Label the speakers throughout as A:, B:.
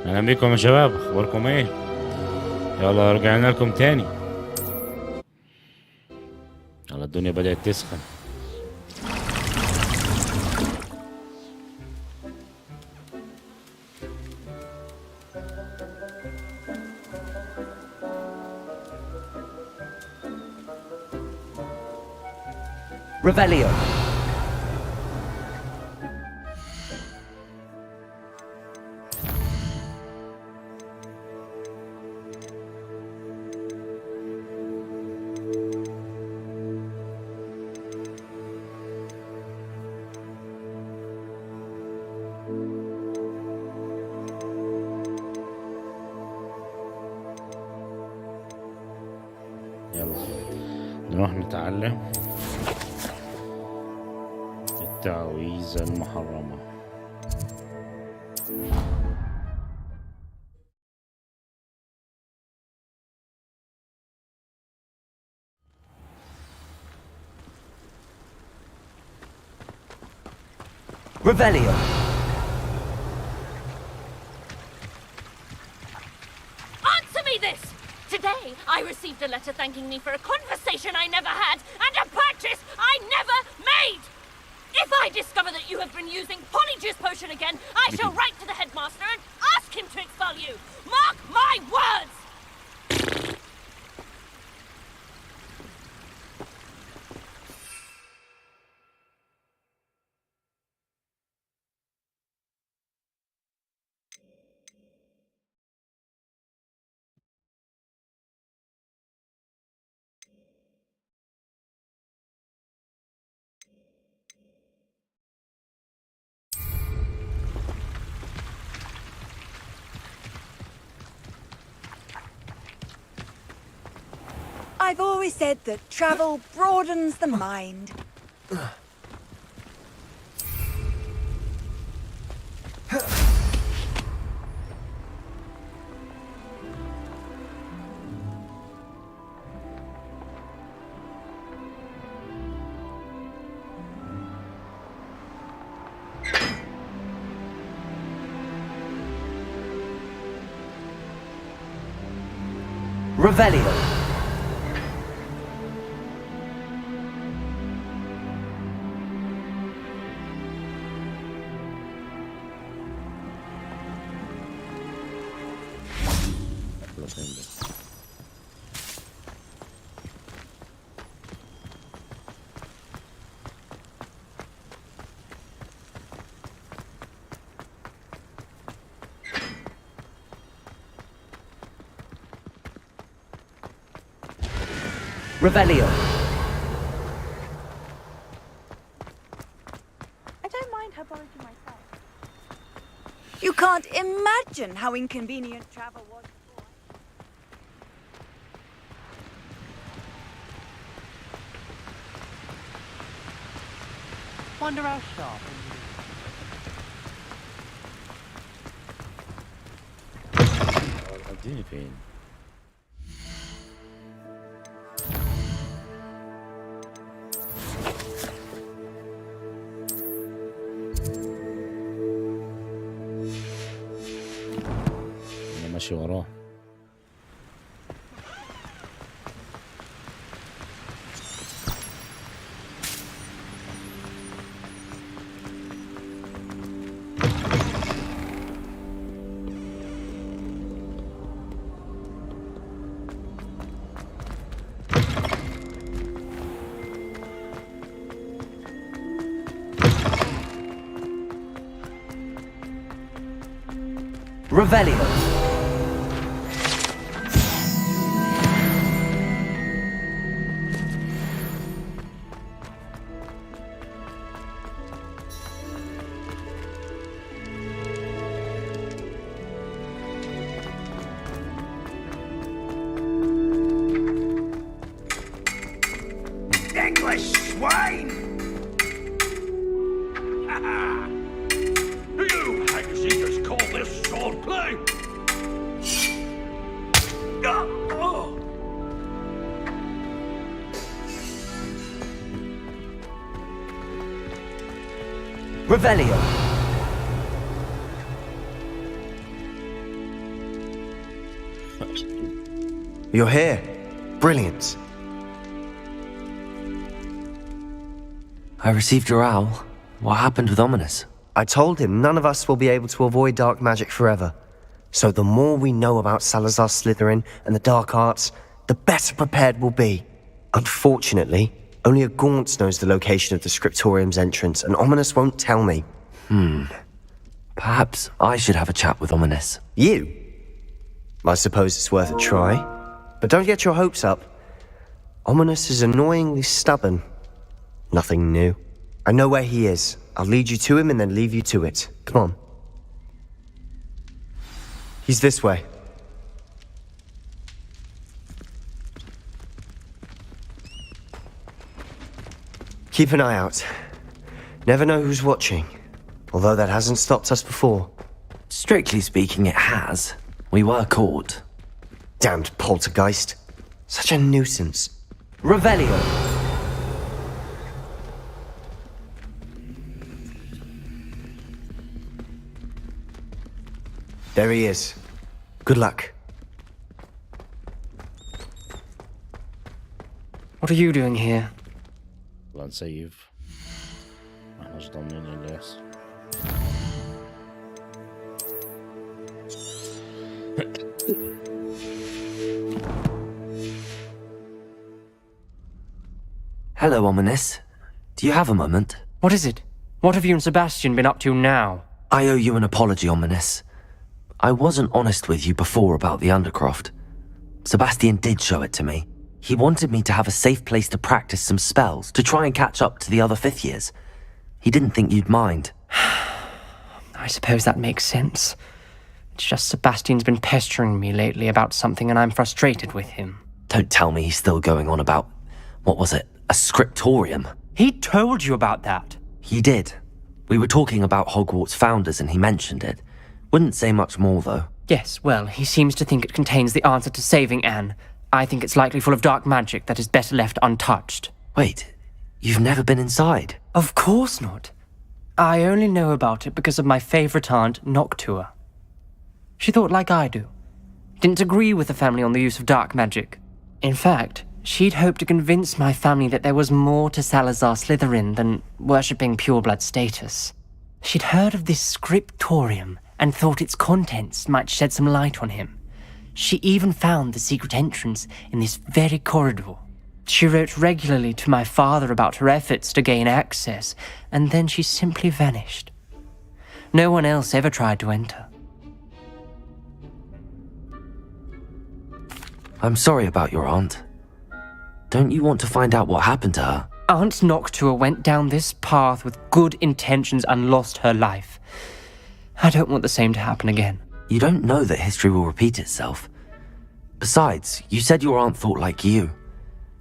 A: اهلا بيكم يا شباب، اخباركم ايه؟ يلا رجعنا لكم تاني. يلا الدنيا بدأت تسخن.
B: Revelio.
A: يلا نروح نتعلم التعويذة المحرمة.
B: Revelio.
C: Answer me this! Today, I received a letter thanking me for a conversation I never had and a purchase I never made! If I discover that you have been using Polyjuice Potion again, I shall write to the headmaster and ask him to expel you! Mark my words!
D: I've always said that travel broadens the mind.
B: Revelio. Revelio.
D: I don't mind her borrowing myself. You can't imagine how inconvenient travel was before.
E: Wonder how sharp.
A: اديني فين؟ انا ماشي وراه.
B: Revelio.
F: English swine! Do you hag-seekers call this swordplay?
B: Revelio.
E: You're here. Brilliant.
G: I received your owl. What happened with Ominous?
E: I told him none of us will be able to avoid dark magic forever. So the more we know about Salazar Slytherin and the dark arts, the better prepared we'll be. Unfortunately, only a Gaunt knows the location of the Scriptorium's entrance, and Ominous won't tell me.
G: Perhaps I should have a chat with Ominous.
E: You? I suppose it's worth a try. But don't get your hopes up. Ominous is annoyingly stubborn. Nothing new. I know where he is. I'll lead you to him and then leave you to it. Come on. He's this way. Keep an eye out. Never know who's watching. Although that hasn't stopped us before.
G: Strictly speaking, it has. We were caught.
E: Damned poltergeist. Such a nuisance.
B: Revelio.
E: There he is. Good luck.
H: What are you doing here?
A: Let's save. Eħnaġ domnini l-les.
G: Hello, Ominous. Do you have a moment?
H: What is it? What have you and Sebastian been up to now?
G: I owe you an apology, Ominous. I wasn't honest with you before about the Undercroft. Sebastian did show it to me. He wanted me to have a safe place to practice some spells, to try and catch up to the other fifth years. He didn't think you'd mind.
H: I suppose that makes sense. It's just Sebastian's been pestering me lately about something and I'm frustrated with him.
G: Don't tell me he's still going on about, what was it, a scriptorium?
H: He told you about that.
G: He did. We were talking about Hogwarts founders and he mentioned it. Wouldn't say much more, though.
H: Yes, well, he seems to think it contains the answer to saving Anne. I think it's likely full of dark magic that is better left untouched.
G: Wait, you've never been inside?
H: Of course not. I only know about it because of my favourite aunt, Noctua. She thought like I do. Didn't agree with the family on the use of dark magic. In fact, she'd hoped to convince my family that there was more to Salazar Slytherin than worshipping pureblood status. She'd heard of this scriptorium and thought its contents might shed some light on him. She even found the secret entrance in this very corridor. She wrote regularly to my father about her efforts to gain access, and then she simply vanished. No one else ever tried to enter.
G: I'm sorry about your aunt. Don't you want to find out what happened to her?
H: Aunt Noctua went down this path with good intentions and lost her life. I don't want the same to happen again.
G: You don't know that history will repeat itself. Besides, you said your aunt thought like you.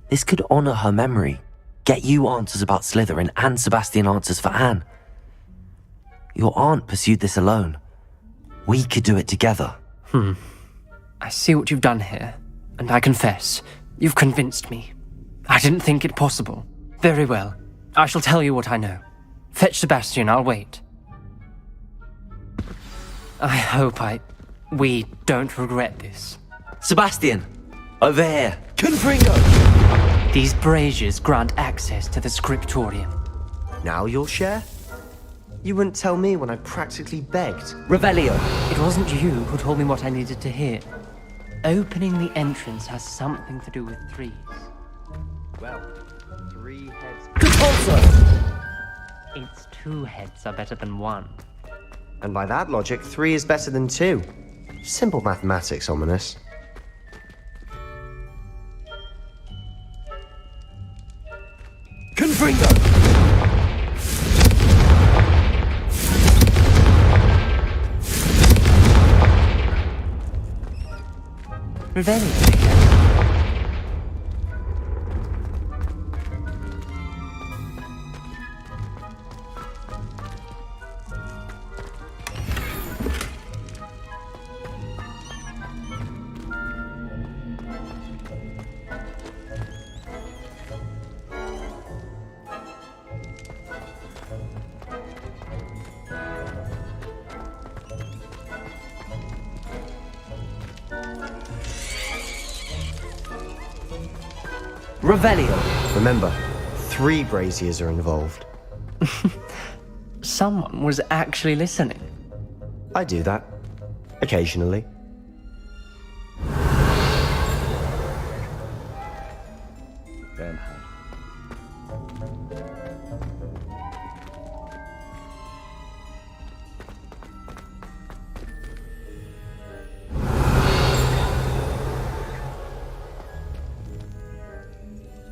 G: This could honor her memory, get you answers about Slytherin and Sebastian answers for Anne. Your aunt pursued this alone. We could do it together.
H: I see what you've done here, and I confess, you've convinced me. I didn't think it possible. Very well, I shall tell you what I know. Fetch Sebastian, I'll wait. I hope we don't regret this.
G: Sebastian! Over here!
E: Confringo!
H: These braziers grant access to the scriptorium.
E: Now you'll share? You wouldn't tell me when I practically begged.
B: Revelio.
H: It wasn't you who told me what I needed to hear. Opening the entrance has something to do with threes.
E: Well, 3 heads.
B: Compulso.
H: Its 2 heads are better than 1.
E: And by that logic, 3 is better than 2. Simple mathematics, Ominous.
B: Confringo.
H: Revelio.
B: Revelio.
E: Remember, 3 braziers are involved.
H: Someone was actually listening.
E: I do that. Occasionally.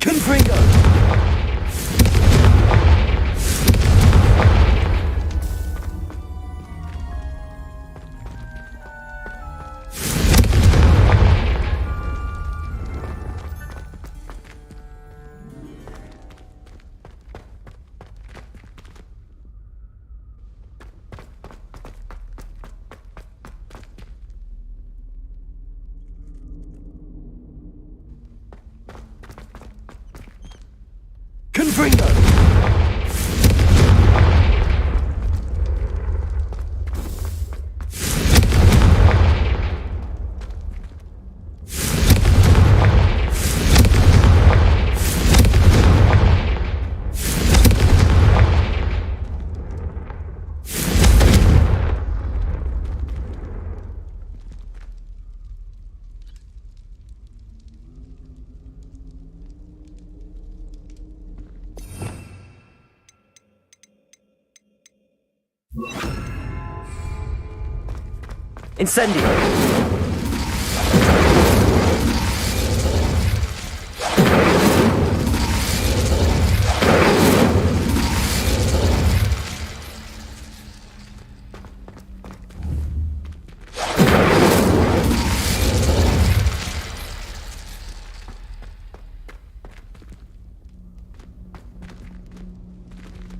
B: Confringo. Confringo. Incendio.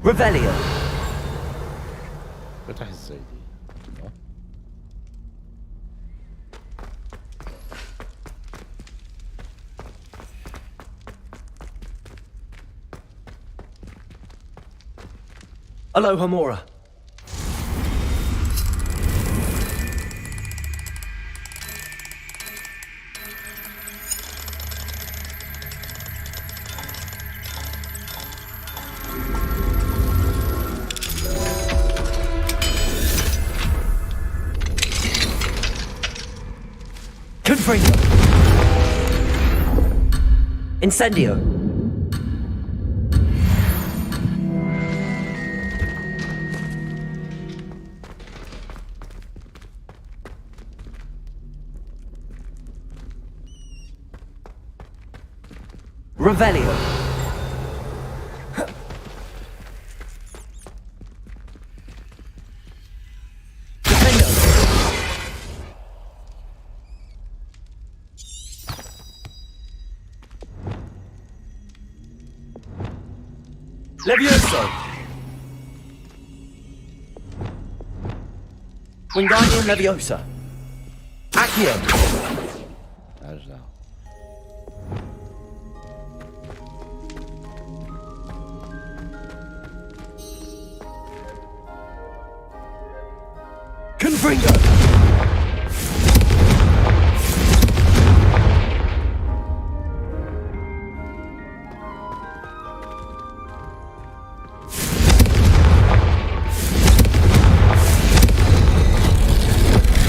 B: Revelio.
A: فتح ازاي دي؟
B: Aloha Mora. Confringo. Incendio. Revelio. Defendo. Levioso. Wingardium Leviosa. Accio.
A: مالهاش دعوة.
B: Confringo.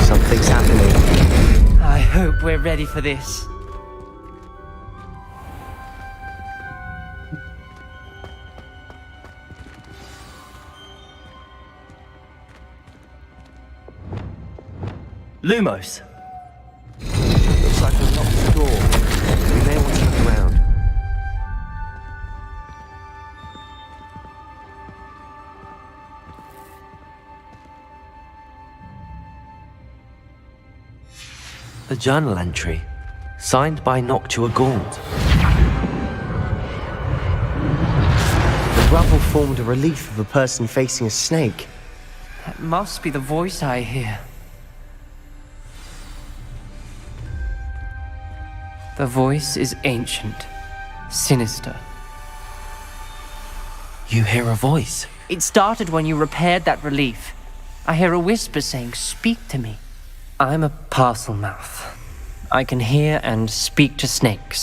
E: Something's happening.
H: I hope we're ready for this.
B: Lumos.
E: Looks like we've locked the door. We may want to look around.
G: A journal entry, signed by Noctua Gaunt.
E: The rubble formed a relief of a person facing a snake.
H: That must be the voice I hear. The voice is ancient, sinister.
G: You hear a voice.
H: It started when you repaired that relief. I hear a whisper saying, "Speak to me." I'm a parcel mouth. I can hear and speak to snakes.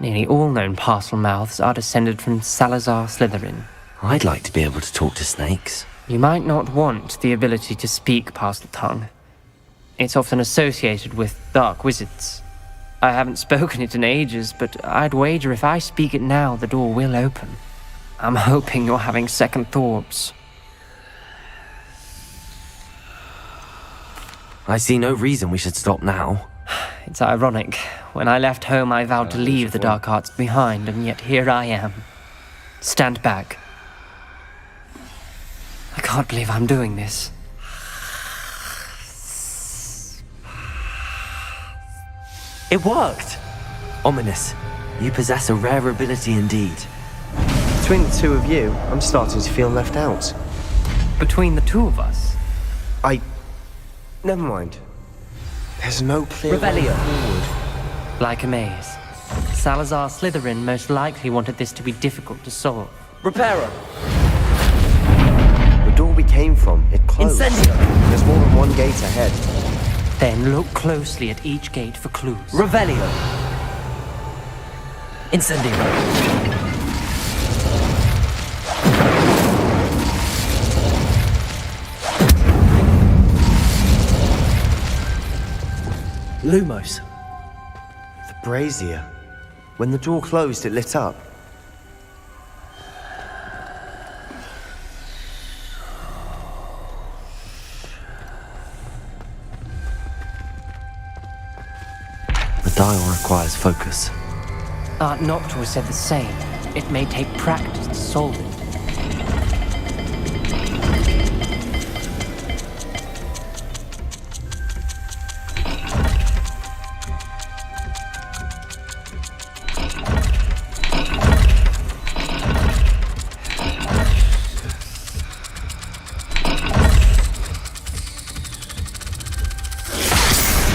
H: Nearly all known parcel mouths are descended from Salazar Slytherin.
G: I'd like to be able to talk to snakes.
H: You might not want the ability to speak parcel tongue. It's often associated with dark wizards. I haven't spoken it in ages, but I'd wager if I speak it now, the door will open. I'm hoping you're having second thoughts.
G: I see no reason we should stop now.
H: It's ironic. When I left home, I vowed to leave the dark arts behind, and yet here I am. Stand back. I can't believe I'm doing this.
G: It worked! Ominous. You possess a rare ability indeed.
E: Between the two of you, I'm starting to feel left out.
H: Between the two of us?
E: Never mind. There's no clear way
B: Revelio.
E: forward.
H: Like a maze. Salazar Slytherin most likely wanted this to be difficult to solve.
B: Reparo.
E: The door we came from, it closed.
B: Incendio.
E: There's more than one gate ahead.
H: Then look closely at each gate for clues.
B: Revelio. Incendio. Lumos.
E: The brazier. When the door closed, it lit up.
G: The dial requires focus.
H: Art Noctua said the same. It may take practice to solve it.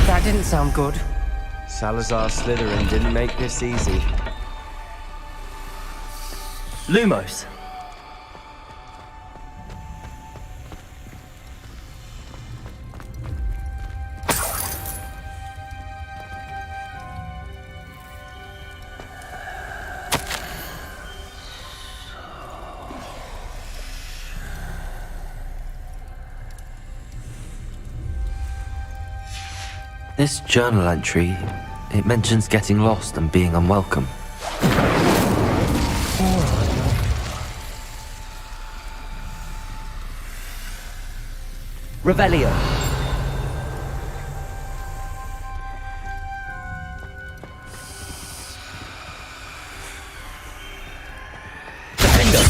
H: That didn't sound good.
E: Salazar Slytherin didn't make this easy.
B: Lumos.
G: This journal entry, it mentions getting lost and being unwelcome.
B: Revelio. Defender.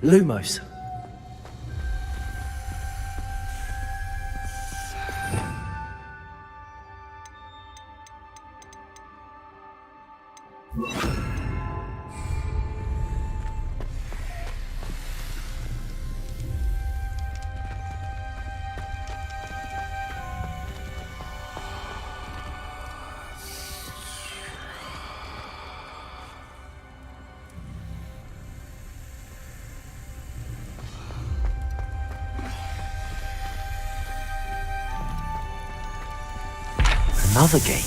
B: Lumos.
G: Another gate.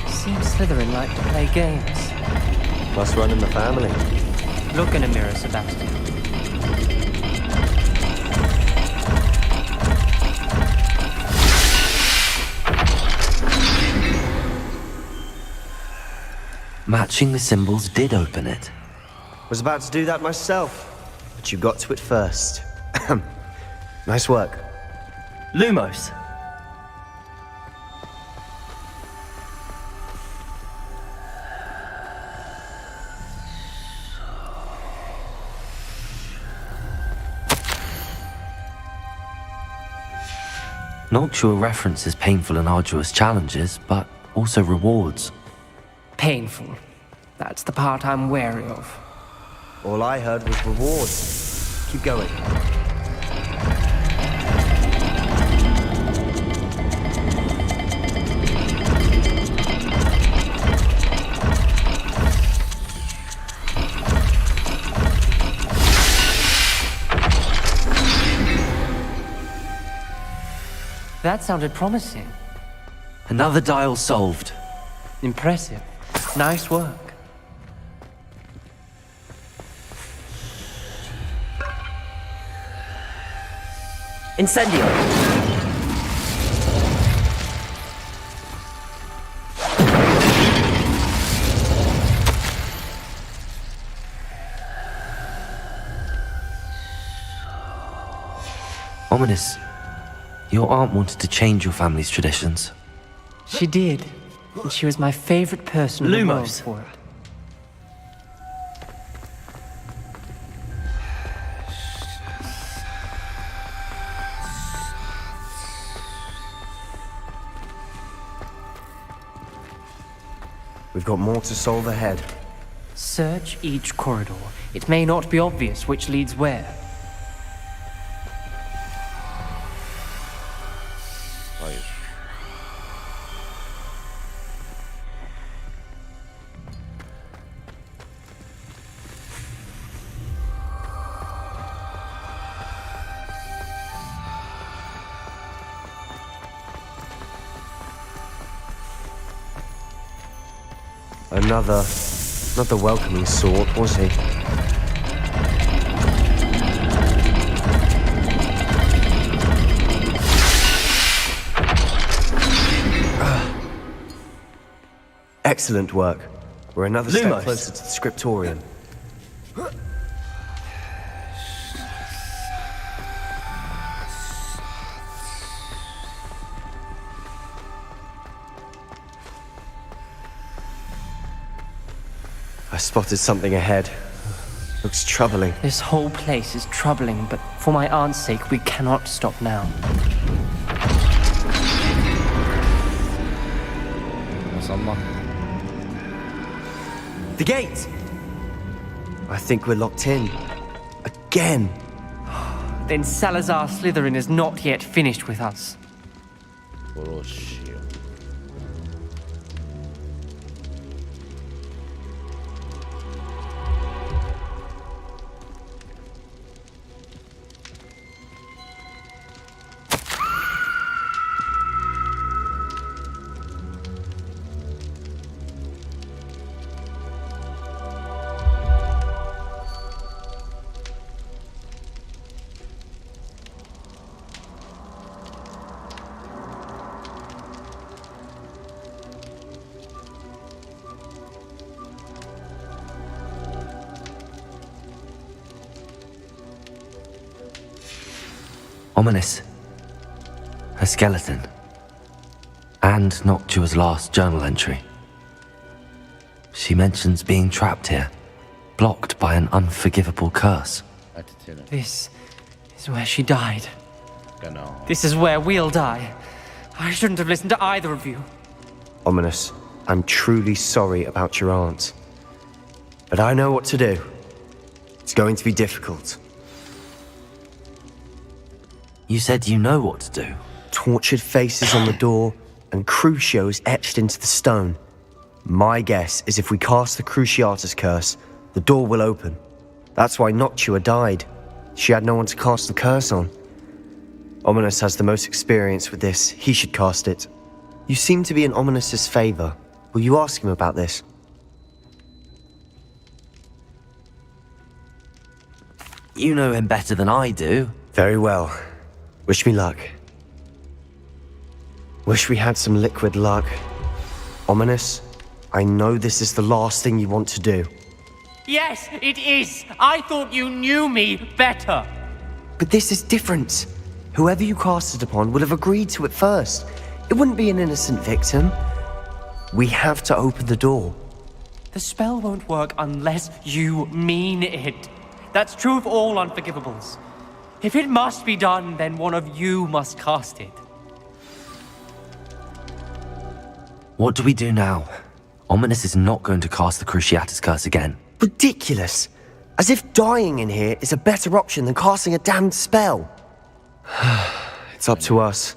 H: Seems Slytherin like to play games.
E: Must run in the family.
H: Look in a mirror, Sebastian.
G: Matching the symbols did open it.
E: Was about to do that myself, but you got to it first. Nice work.
B: Lumos.
G: Noctua references painful and arduous challenges, but also rewards.
H: Painful. That's the part I'm wary of.
E: All I heard was rewards. Keep going.
H: That sounded promising.
G: Another dial solved.
H: Impressive. Nice work.
B: Incendio!
G: Ominous, your aunt wanted to change your family's traditions.
H: She did. And she was my favorite person in the world
B: Lumos.
H: for it.
E: We've got more to solve ahead.
H: Search each corridor. It may not be obvious which leads where.
A: طيب.
E: Not the welcoming sort, was he? Excellent work. We're another step
B: Lumos.
E: closer to the scriptorium. I spotted something ahead. Looks troubling.
H: This whole place is troubling, but for my aunt's sake, we cannot stop now.
A: وصلنا.
E: The gate! I think we're locked in. Again!
H: Then Salazar Slytherin is not yet finished with us.
A: بروش.
G: Ominous. Her skeleton. And Noctua's last journal entry. She mentions being trapped here, blocked by an unforgivable curse.
A: قتلت.
H: This is where she died.
A: genau.
H: This is where we'll die. I shouldn't have listened to either of you.
E: Ominous, I'm truly sorry about your aunt. But I know what to do. It's going to be difficult.
G: You said you know what to do.
E: Tortured faces on the door and Crucios etched into the stone. My guess is if we cast the Cruciatus curse, the door will open. That's why Noctua died. She had no one to cast the curse on. Ominous has the most experience with this. He should cast it. You seem to be in Ominous's favor. Will you ask him about this?
G: You know him better than I do.
E: Very well. Wish me luck. Wish we had some liquid luck. Ominous, I know this is the last thing you want to do.
H: Yes, it is. I thought you knew me better.
E: But this is different. Whoever you cast it upon would have agreed to it first. It wouldn't be an innocent victim. We have to open the door.
H: The spell won't work unless you mean it. That's true of all unforgivables. If it must be done, then one of you must cast it.
G: What do we do now? Ominous is not going to cast the Cruciatus curse again.
E: Ridiculous. As if dying in here is a better option than casting a damned spell. It's up to us.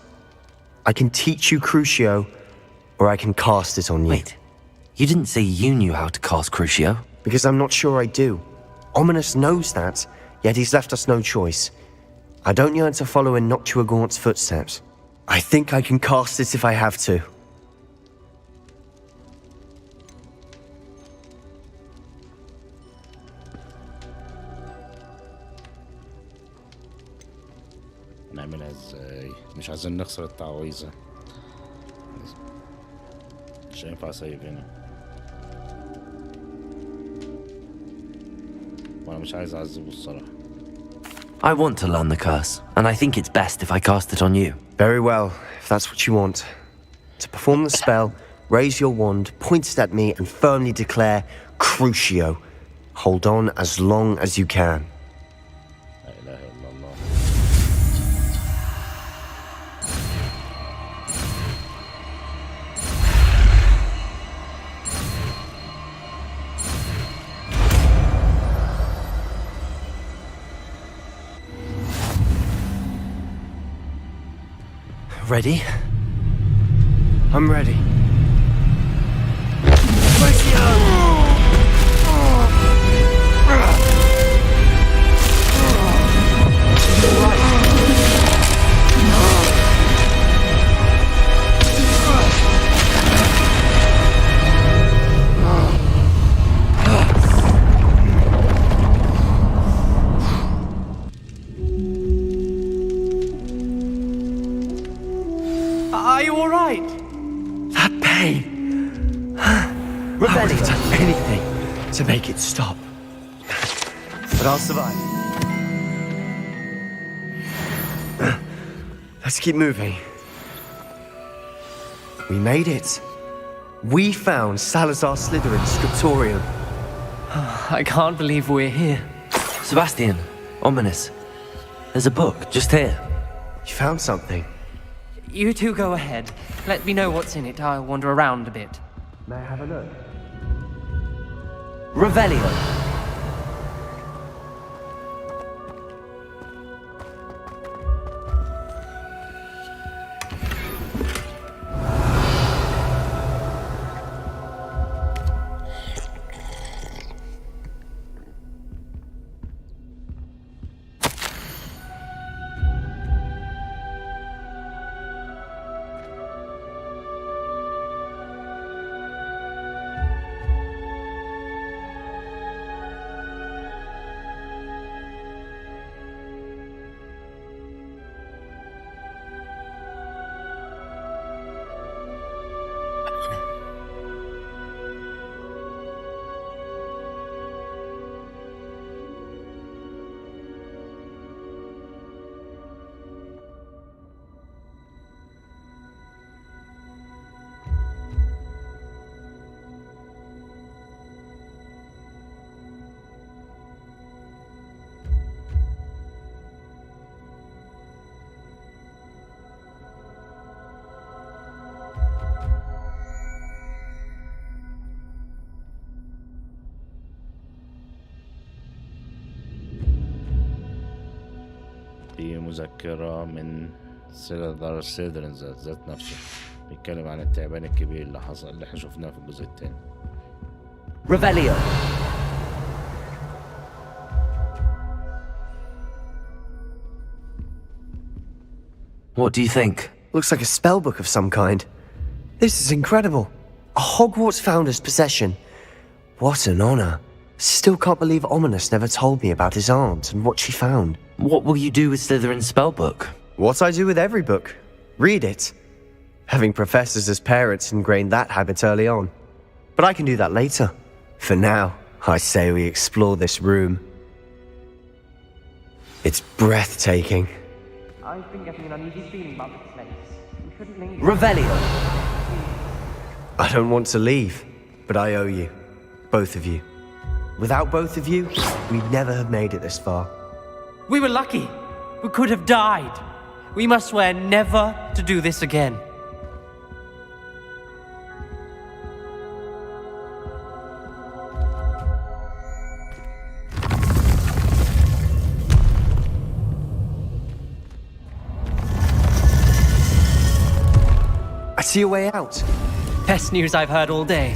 E: I can teach you Crucio, or I can cast it on you.
G: Wait, you didn't say you knew how to cast Crucio?
E: Because I'm not sure I do. Ominous knows that, yet he's left us no choice. I don't yearn to follow in Noctua Gaunt's footsteps. I think I can cast it if I have to.
A: نعملها ازاي؟ مش عايزين نخسر التعويذة. مش هينفع اسيب هنا، وانا مش عايز اعذبه الصراحة.
G: I want to learn the curse, and I think it's best if I cast it on you.
E: Very well, if that's what you want. To perform the spell, raise your wand, point it at me, and firmly declare Crucio. Hold on as long as you can.
A: لا اله الا الله.
G: Ready?
E: I'm ready.
H: Are you all right?
E: That pain. I would have done anything to make it stop. But I'll survive. Let's keep moving. We made it. We found Salazar Slytherin's scriptorium.
H: I can't believe we're here.
G: Sebastian, ominous. There's a book just here.
E: You found something.
H: You two go ahead. Let me know what's in it. I'll wander around a bit.
E: May I have a look?
G: Revelio.
A: دي مذكرة من سيلادار سيدرين ذات نفسه، بيتكلم عن التعبان الكبير اللي حصل اللي احنا شفناه في الجزء التاني.
G: Revelio. What do you think?
E: Looks like a spellbook of some kind. This is incredible. A Hogwarts founder's possession. What an honor. Still can't believe Ominous never told me about his aunt and what she found.
G: What will you do with Slytherin's spellbook?
E: What I do with every book. Read it. Having professors as parents ingrained that habit early on. But I can do that later. For now, I say we explore this room. It's breathtaking.
H: I've been getting an uneasy feeling about this place. We shouldn't linger.
G: Revelio.
E: I don't want to leave, but I owe you. Both of you. Without both of you, we'd never have made it this far.
H: We were lucky. We could have died. We must swear never to do this again.
E: I see a way out.
H: Best news I've heard all day.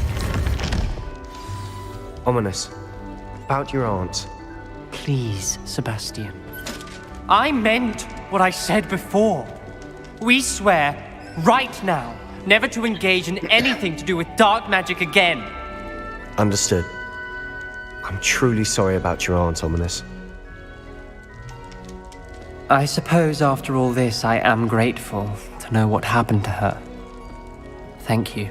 E: Ominous. About your aunt.
H: Please, Sebastian. I meant what I said before. We swear, right now, never to engage in anything to do with dark magic again.
E: Understood. I'm truly sorry about your aunt, Ominous.
H: I suppose after all this, I am grateful to know what happened to her. Thank you.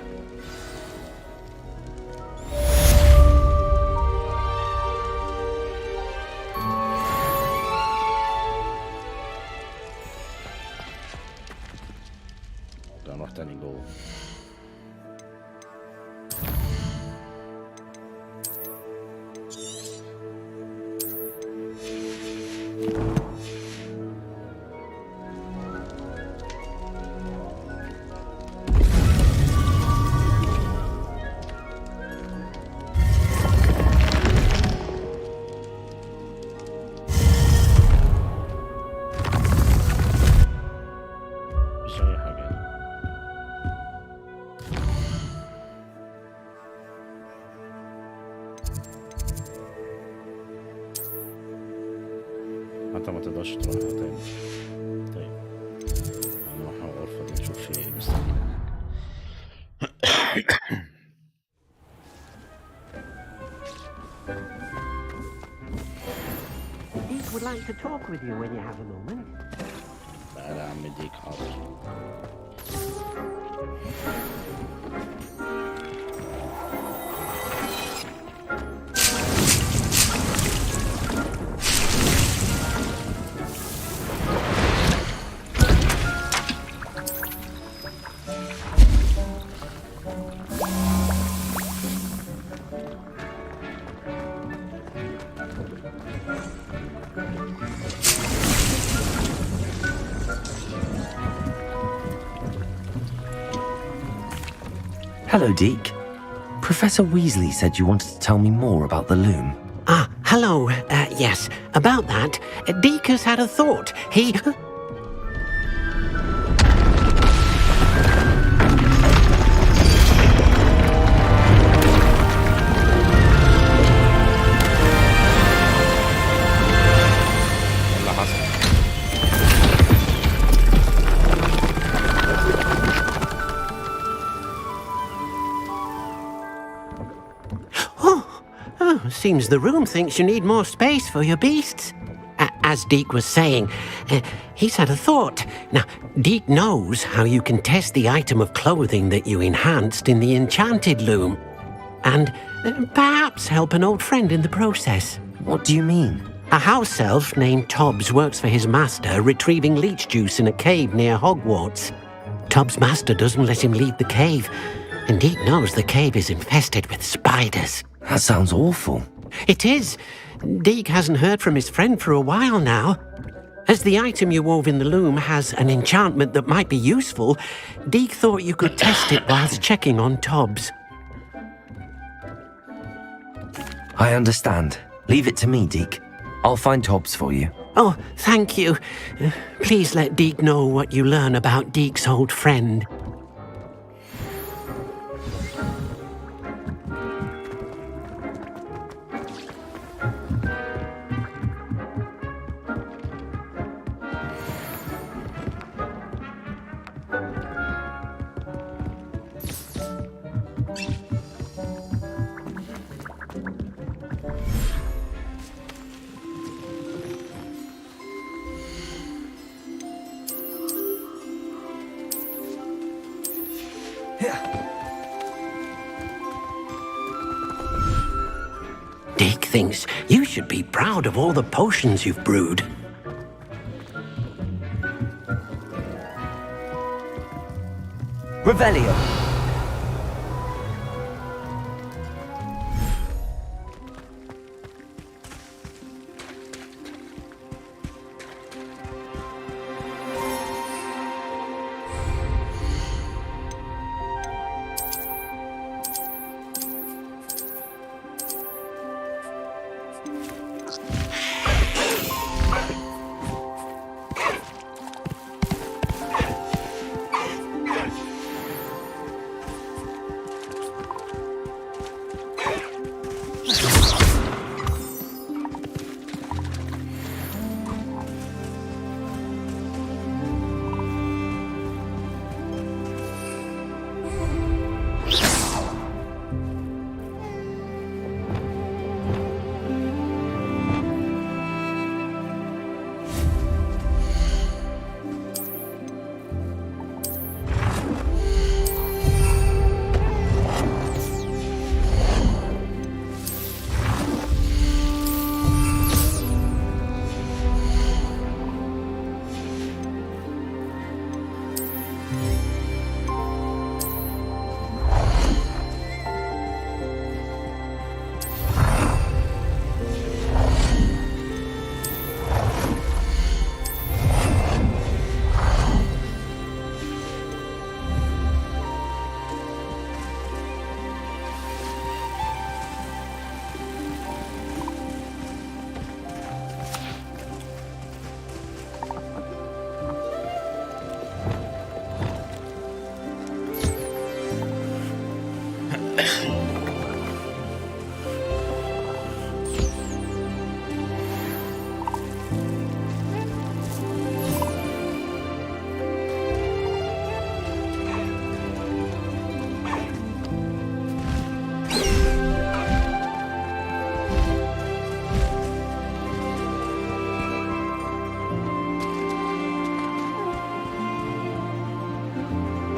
A: نروح تاني جوه. مفيش أي حاجة هنا. حتى ما تقدرش تروحها تاني. طيب هنروح على الغرفة دي نشوف فيها ايه مستنينا هناك.
I: Deek would like to talk with you when you have a moment.
A: تعالى يا عم ديك حاضر.
G: Hello, Deke. Professor Weasley said you wanted to tell me more about the loom.
I: Ah, hello. Yes, about that, Deek has had a thought. He...
A: اللي حصل؟
I: Seems the room thinks you need more space for your beasts. As Deek was saying, he's had a thought. Now, Deek knows how you can test the item of clothing that you enhanced in the enchanted loom. And perhaps help an old friend in the process.
G: What do you mean?
I: A house elf named Tobbs works for his master retrieving leech juice in a cave near Hogwarts. Tobbs' master doesn't let him leave the cave, and Deek knows the cave is infested with spiders.
G: That sounds awful.
I: It is. Deek hasn't heard from his friend for a while now. As the item you wove in the loom has an enchantment that might be useful, Deek thought you could test it whilst checking on Tobbs.
G: I understand. Leave it to me, Deke. I'll find Tobbs for you.
I: Oh, thank you. Please let Deek know what you learn about Deek's old friend. Deek thinks you should be proud of all the potions you've brewed.
B: Revelio.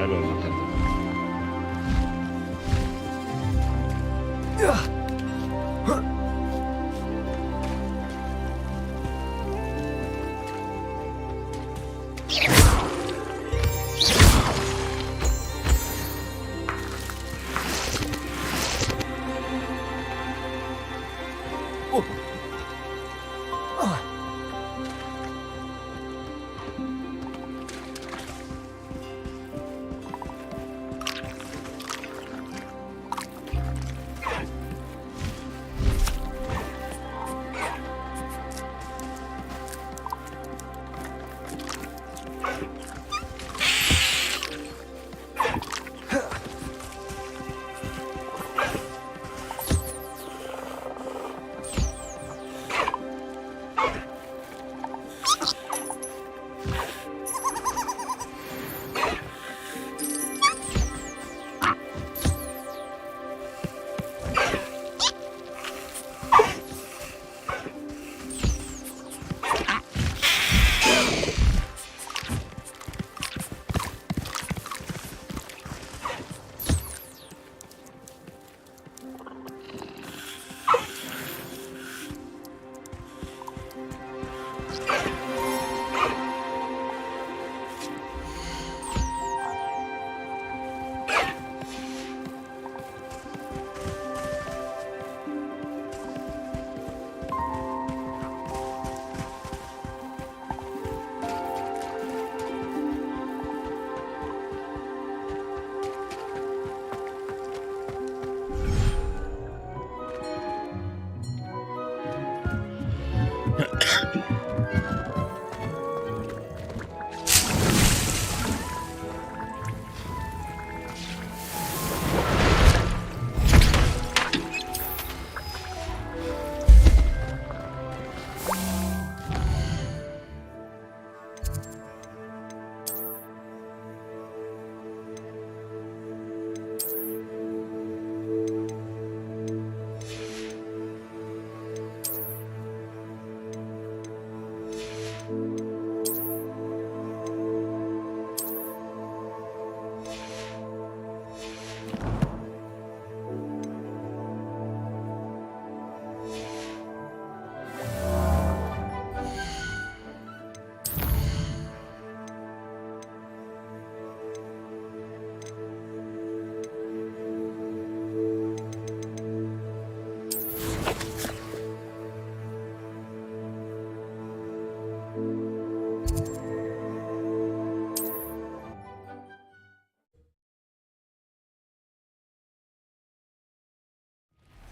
A: حلو المكان ده.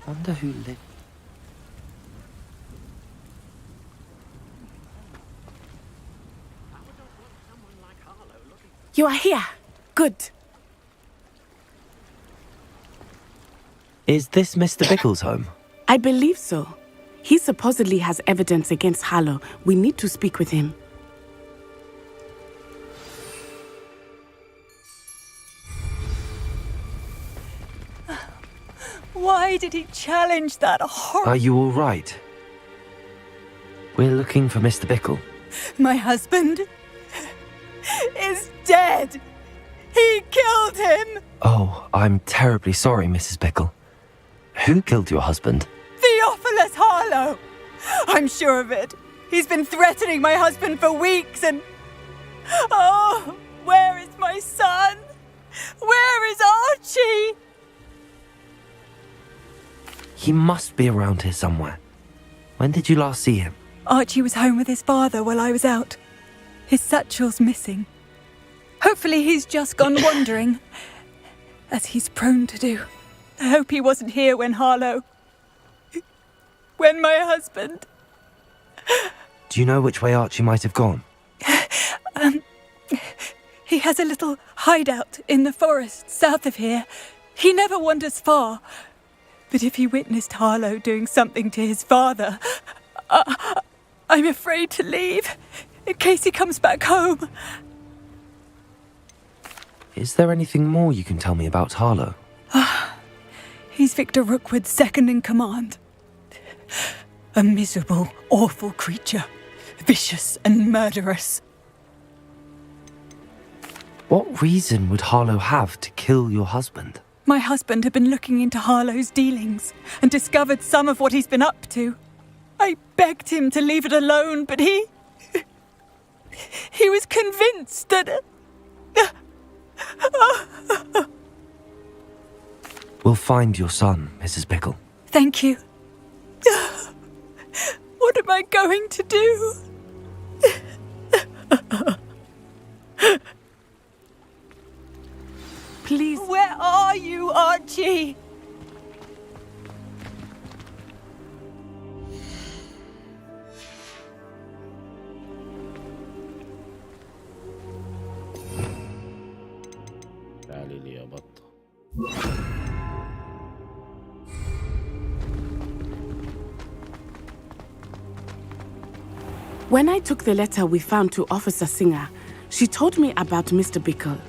G: Wonder who lived.
J: You are here. Good.
G: Is this Mr. Bickle's home?
J: I believe so. He supposedly has evidence against Harlow. We need to speak with him.
D: Why did he challenge that horrible...
G: Are you all right? We're looking for Mr. Bickle.
D: My husband is dead. He killed him.
G: Oh, I'm terribly sorry, Mrs. Bickle. Who killed your husband?
D: Theophilus Harlow. I'm sure of it. He's been threatening my husband for weeks and... Oh, where is my son? Where is Archie?
G: He must be around here somewhere. When did you last see him?
D: Archie was home with his father while I was out. His satchel's missing. Hopefully he's just gone wandering, as he's prone to do. I hope he wasn't here when Harlow... when my husband...
G: Do you know which way Archie might have gone?
D: He has a little hideout in the forest south of here. He never wanders far. But if he witnessed Harlow doing something to his father, I'm afraid to leave, in case he comes back home.
G: Is there anything more you can tell me about Harlow?
D: He's Victor Rookwood's second in command. A miserable, awful creature, vicious and murderous.
G: What reason would Harlow have to kill your husband?
D: My husband had been looking into Harlow's dealings and discovered some of what he's been up to. I begged him to leave it alone, but he was convinced that...
G: We'll find your son, Mrs. Pickle.
D: Thank you. What am I going to do?
J: Please.
D: Where are you, Archie?
A: تعالي لي يا بطة.
J: When I took the letter we found to Officer Singer, she told me about Mr. Bickle.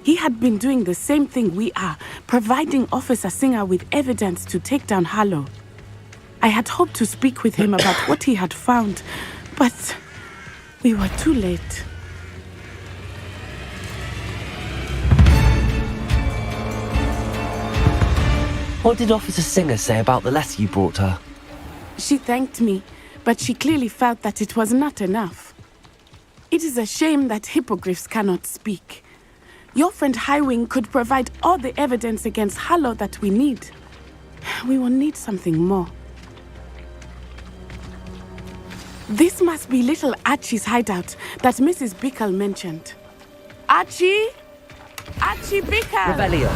J: He had been doing the same thing we are, providing Officer Singer with evidence to take down Harlow. I had hoped to speak with him about what he had found, but we were too late.
G: What did Officer Singer say about the letter you brought her?
J: She thanked me, but she clearly felt that it was not enough. It is a shame that hippogriffs cannot speak. Your friend Highwing could provide all the evidence against Harlow that we need. We will need something more. This must be little Archie's hideout that Mrs. Bickle mentioned. Archie? Archie Bickle!
B: Revelio.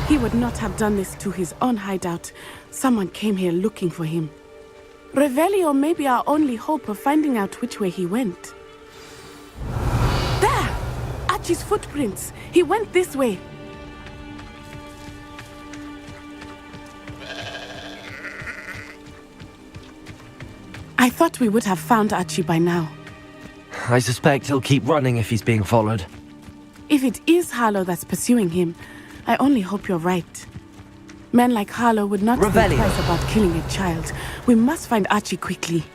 J: He would not have done this to his own hideout. Someone came here looking for him. Revelio may be our only hope of finding out which way he went. There! Archie's footprints. He went this way. I thought we would have found Archie by now.
G: I suspect he'll keep running if he's being followed.
J: If it is Harlow that's pursuing him, I only hope you're right. Men like Harlow would not think
B: Revelio.
J: twice about killing a child. We must find Archie quickly.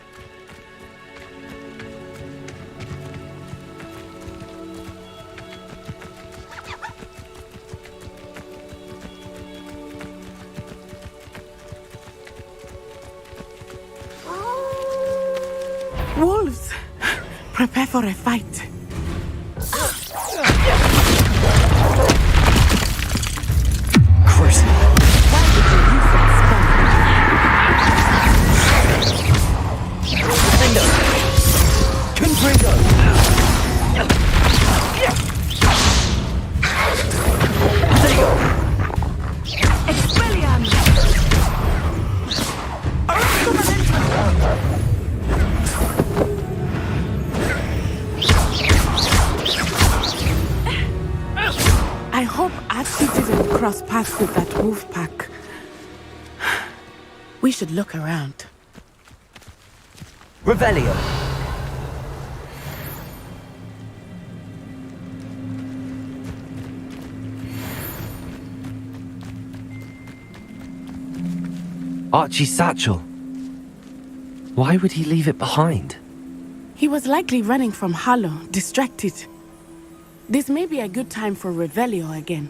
J: Wolves! Prepare for a fight.
G: Curse him.
J: Why did you use that
B: Confringo.
J: spell? Expelliarmus! I hope Archie didn't cross paths with that wolf pack. We should look around.
B: Revelio.
G: Archie's satchel. Why would he leave it behind?
J: He was likely running from Harlow, distracted. This may be a good time for Revelio again.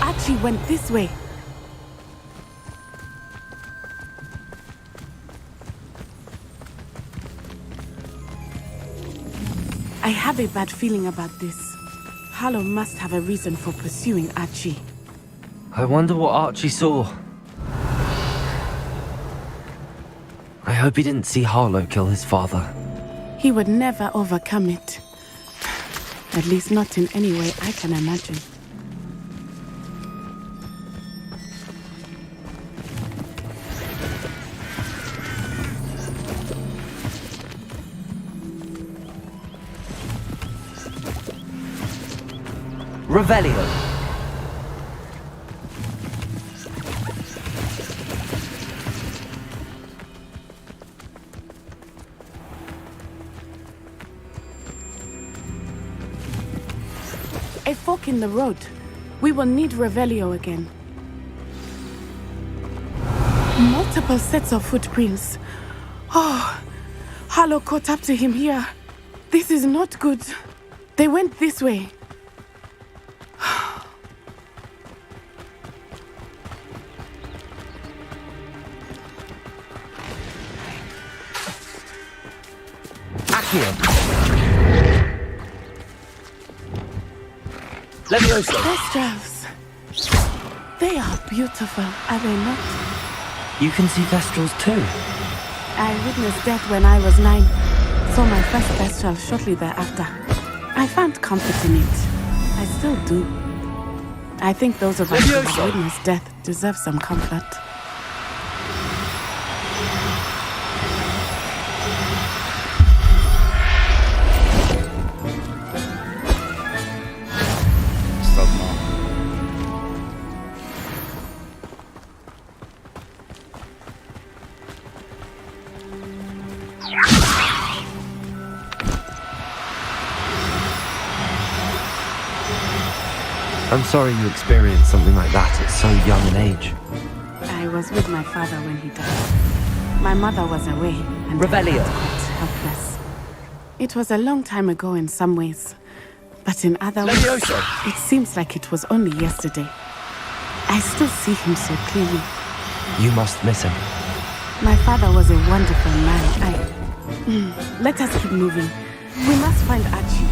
J: Archie went this way. I have a bad feeling about this. Harlow must have a reason for pursuing Archie.
G: I wonder what Archie saw. I hope he didn't see Harlow kill his father.
J: He would never overcome it. At least not in any way I can imagine.
B: Revelio.
J: A fork in the road. We will need Revelio again. Multiple sets of footprints. Oh, Harlow caught up to him here. This is not good. They went this way.
B: Accio. Levioso.
J: Thestrals. They are beautiful, are they not?
G: You can see Thestrals too.
J: I witnessed death when I was 9. Saw my first Thestral shortly thereafter. I found comfort in it. I still do. I think those of us who have witnessed death deserve some comfort.
A: صدمة.
G: I'm sorry you experienced something like that at so young an age.
J: I was with my father when he died. My mother was away, and
B: Revelio.
J: I felt quite helpless. It was a long time ago in some ways, but in other ways,
B: Levioso.
J: it seems like it was only yesterday. I still see him so clearly.
G: You must miss him.
J: My father was a wonderful man. Let us keep moving. We must find Archie.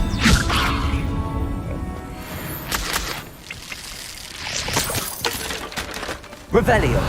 B: Revelio.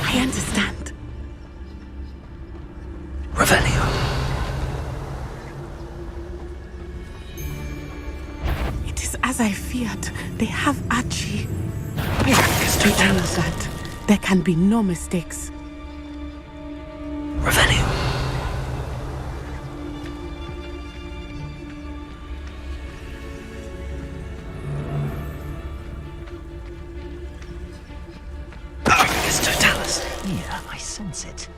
J: I understand.
G: Revelio.
J: It is as I feared. They have Archie. To tell us that there can be no mistakes.
G: Revelio.
B: Yeah, I sense it.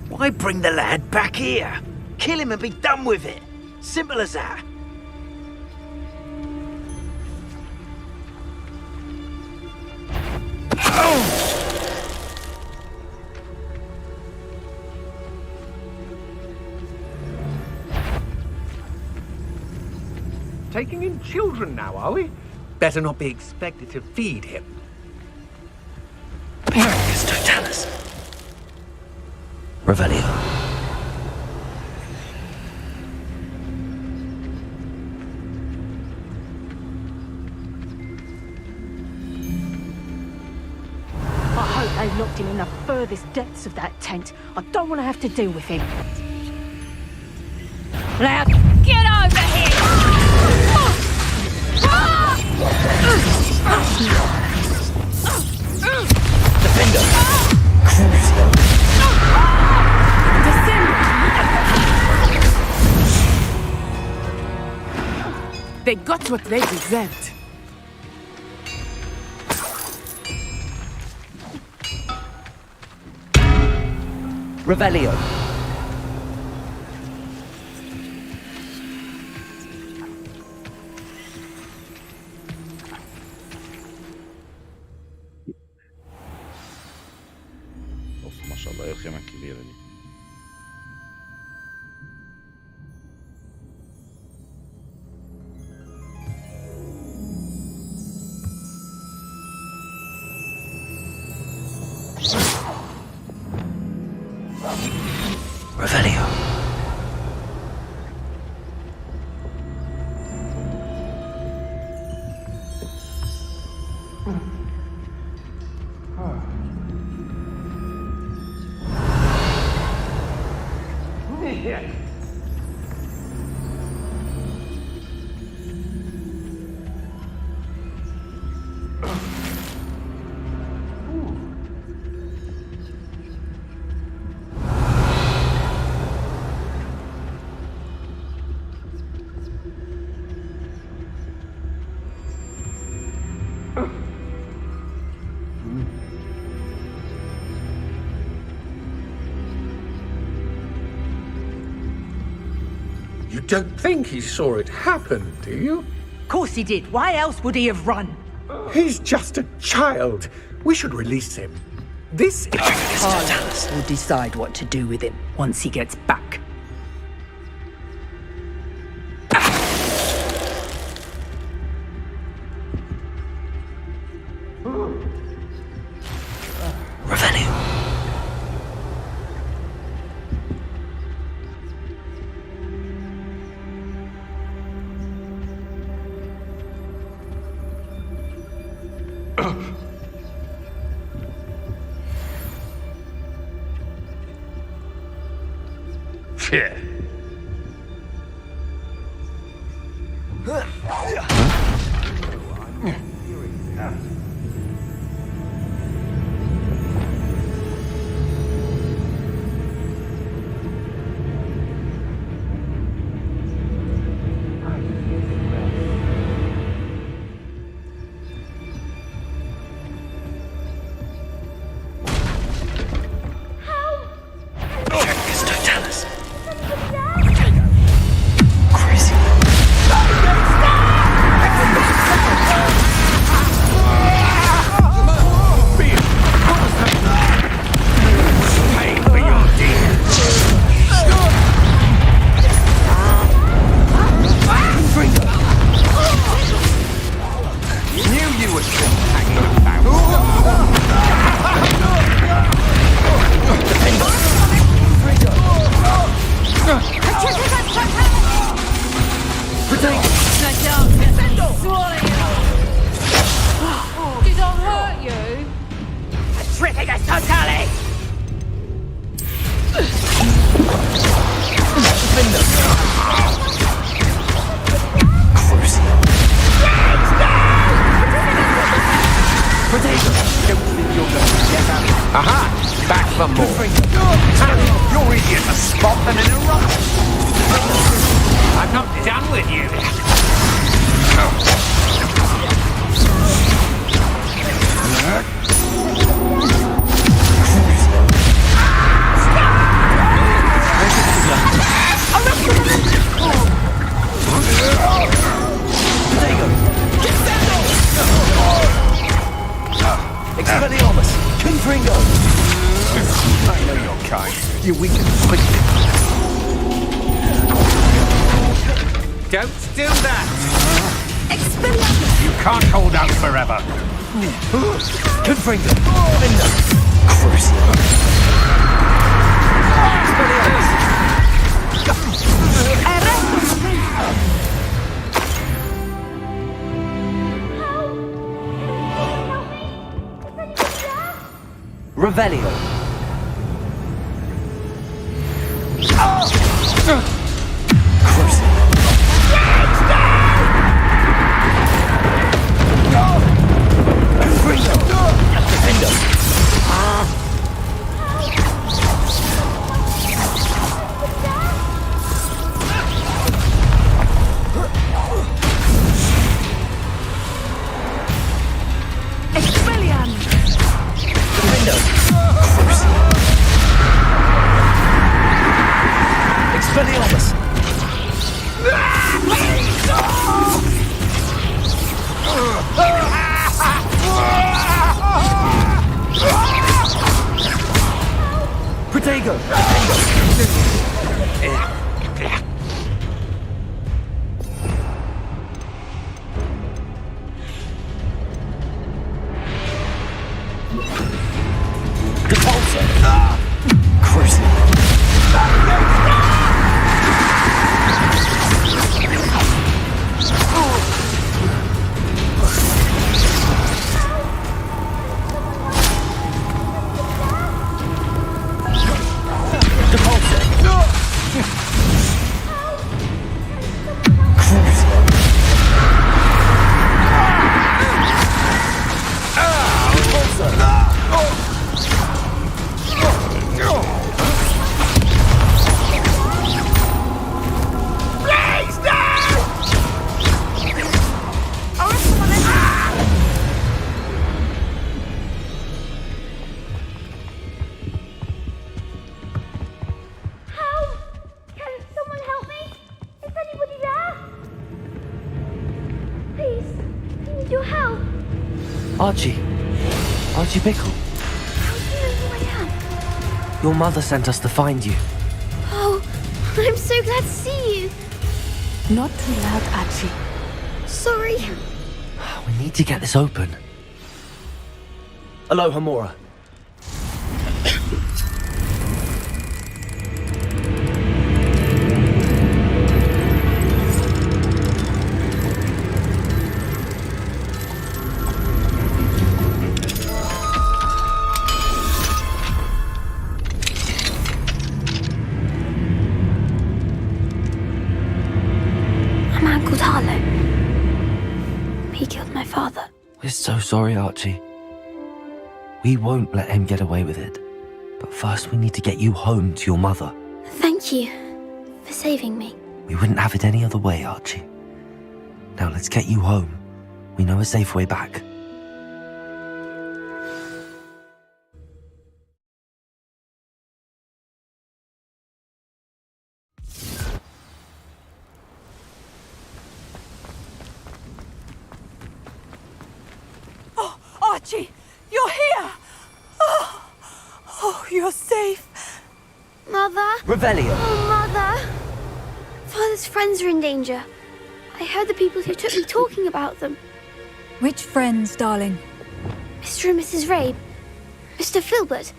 B: Why bring the lad back here? Kill him and be done with it. Simple as that.
F: Taking in children now, are we? Better not be expected to feed him.
G: Pericus totalis. Revelio.
C: I hope they locked him in the furthest depths of that tent. I don't want to have to deal with him. Now, get over here!
B: Defender.
J: They got what they deserved.
B: Revelio.
A: اوف ما شاء الله ايه الخيمة الكبيرة دي.
G: Revelio.
F: You don't think he saw it happen, do you?
K: Of course he did. Why else would he have run?
F: He's just a child. We should release him. This is...
K: Carlos will decide what to do with him once he gets back.
A: Yeah.
E: Revelio.
G: Archie! Archie Pickle!
L: How do you know who I am?
G: Your mother sent us to find you.
L: Oh, I'm so glad to see you.
J: Not too loud, Archie.
L: Sorry.
G: We need to get this open. Aloha, Mora.
L: A man called Harlow. He killed my father.
G: We're so sorry, Archie. We won't let him get away with it. But first we need to get you home to your mother.
L: Thank you for saving me.
G: We wouldn't have it any other way, Archie. Now let's get you home. We know a safe way back.
D: Oh, Archie, you're here! Oh, you're safe.
L: Mother?
G: Revelio!
L: Oh, Mother! Father's friends are in danger. I heard the people who took me talking about them.
D: Which friends, darling?
L: Mr. and Mrs. Rabe, Mr. Filbert,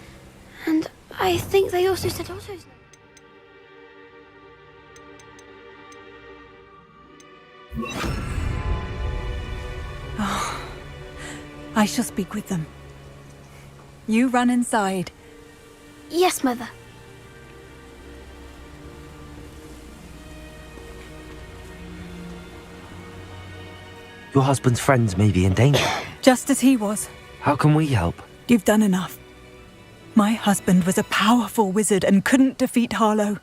L: and I think they also said Otto's.
D: Oh, I shall speak with them. You run inside.
L: Yes, Mother.
G: Your husband's friends may be in danger.
D: Just as he was.
G: How can we help?
D: You've done enough. My husband was a powerful wizard and couldn't defeat Harlow.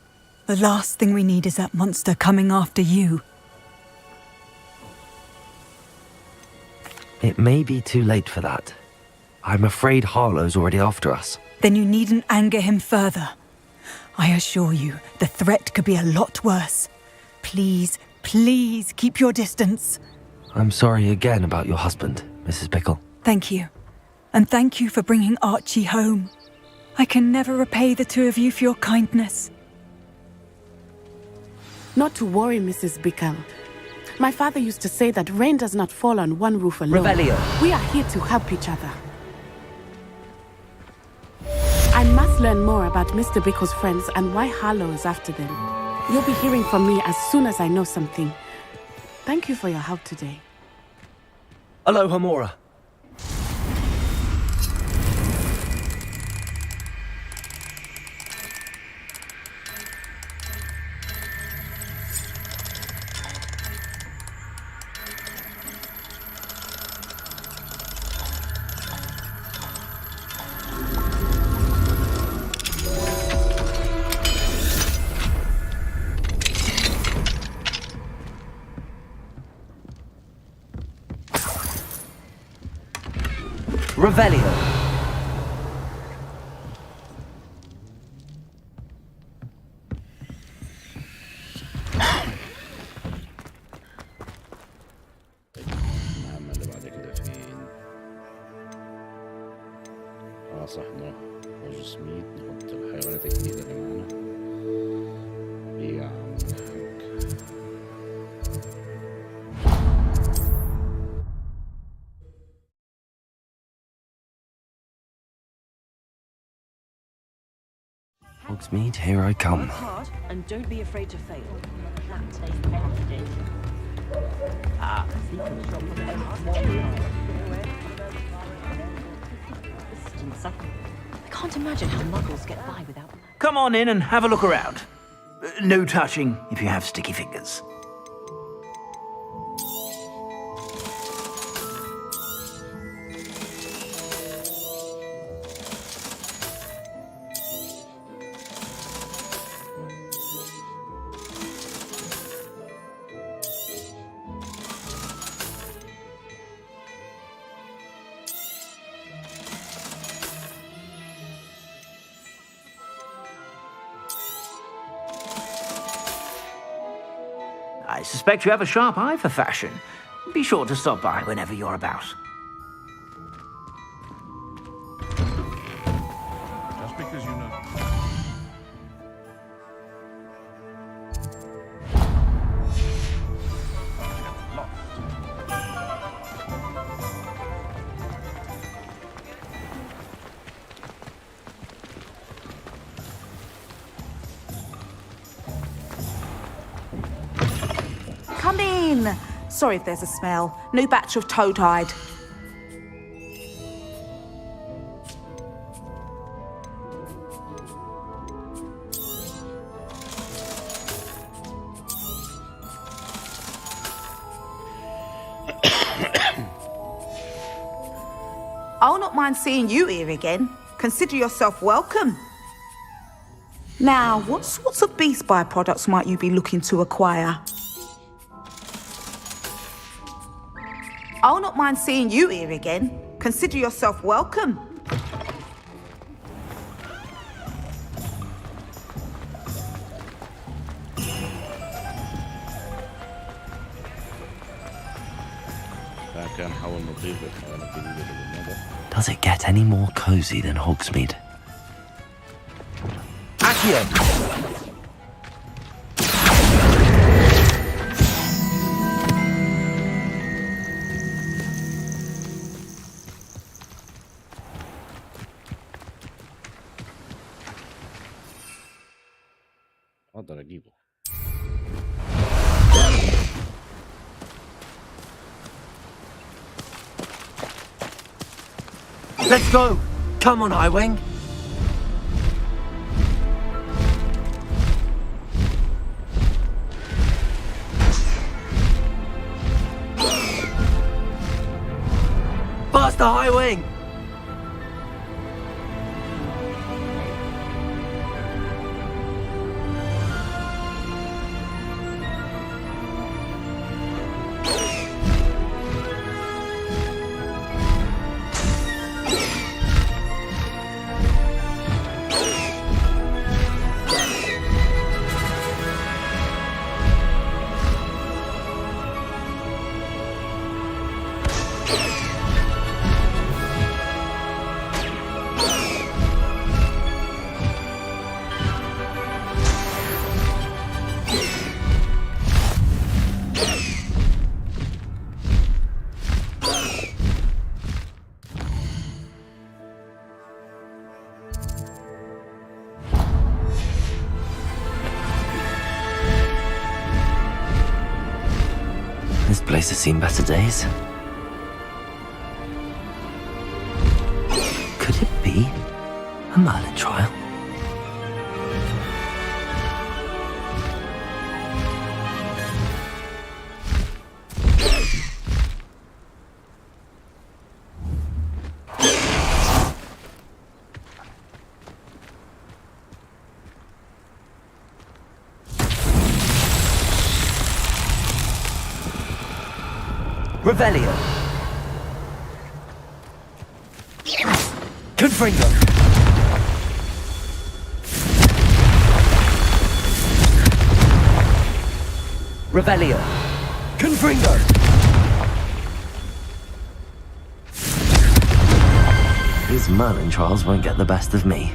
D: The last thing we need is that monster coming after you.
G: It may be too late for that. I'm afraid Harlow's already after us.
D: Then you needn't anger him further. I assure you, the threat could be a lot worse. Please, please keep your distance.
G: I'm sorry again about your husband, Mrs. Pickle.
D: Thank you. And thank you for bringing Archie home. I can never repay the two of you for your kindness.
J: Not to worry, Mrs. Bickle. My father used to say that rain does not fall on one roof alone.
G: Revelio.
J: We are here to help each other. I must learn more about Mr. Bickle's friends and why Harlow is after them. You'll be hearing from me as soon as I know something. Thank you for your help today.
G: Aloha, Mora. Revelio.
A: المهمة اللي بعد كده فين؟ صح نروح وجو سميت نحط الحيوانات الجديدة اللي معانا. بيع
G: Hogsmeade, here I come.
K: Work hard and don't be afraid to fail. That tastes tempting. I can't imagine how muggles get by without.
B: Come on in and have a look around. No touching if you have sticky fingers. I suspect you have a sharp eye for fashion. Be sure to stop by whenever you're about.
M: because you know.
N: Come in. Sorry if there's a smell. New batch of toad-hide. I'll not mind seeing you here again. Consider yourself welcome. Now, what sorts of beast byproducts might you be looking to acquire? I'll not mind seeing you here again. Consider yourself welcome.
G: Does it get any more cozy than Hogsmeade?
E: Accio!
A: اقدر اجيبه.
E: Let's go! Come on, Highwing! Faster, Highwing!
G: This place has seen better days. Could it be a Merlin trial?
E: Revelio. Confringo. Revelio. Confringo.
G: These Merlin trials won't get the best of me.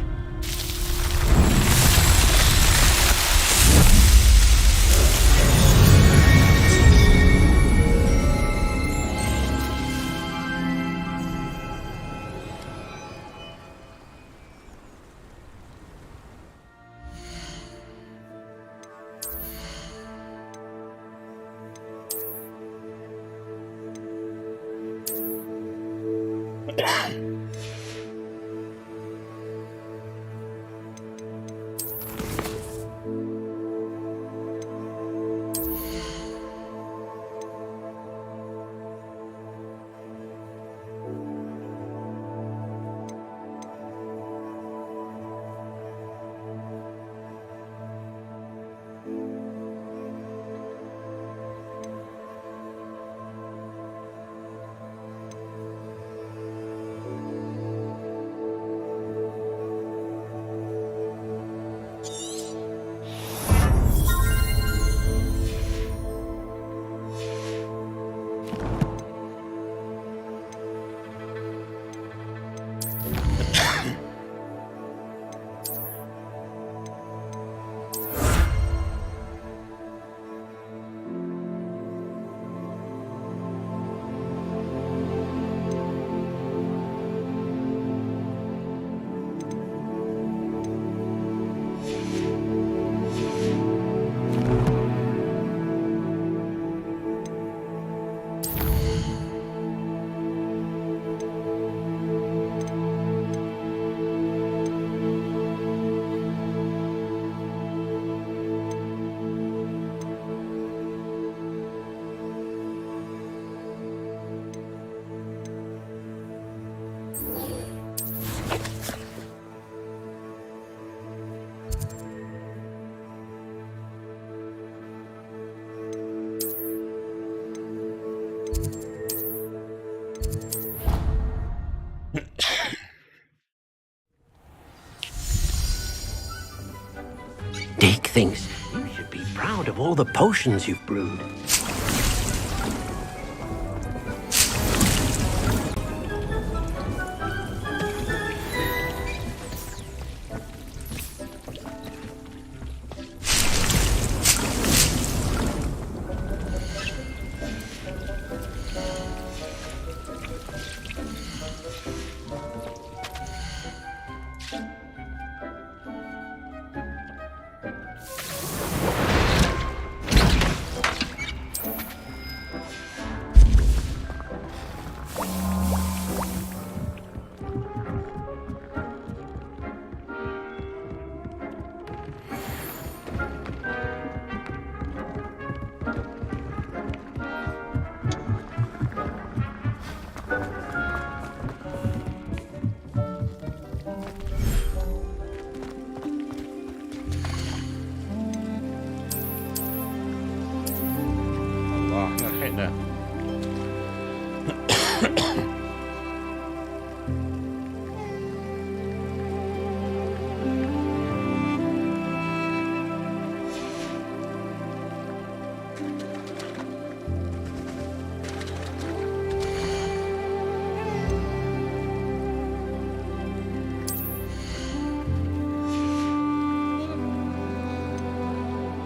I: thinks you should be proud of all the potions you've brewed.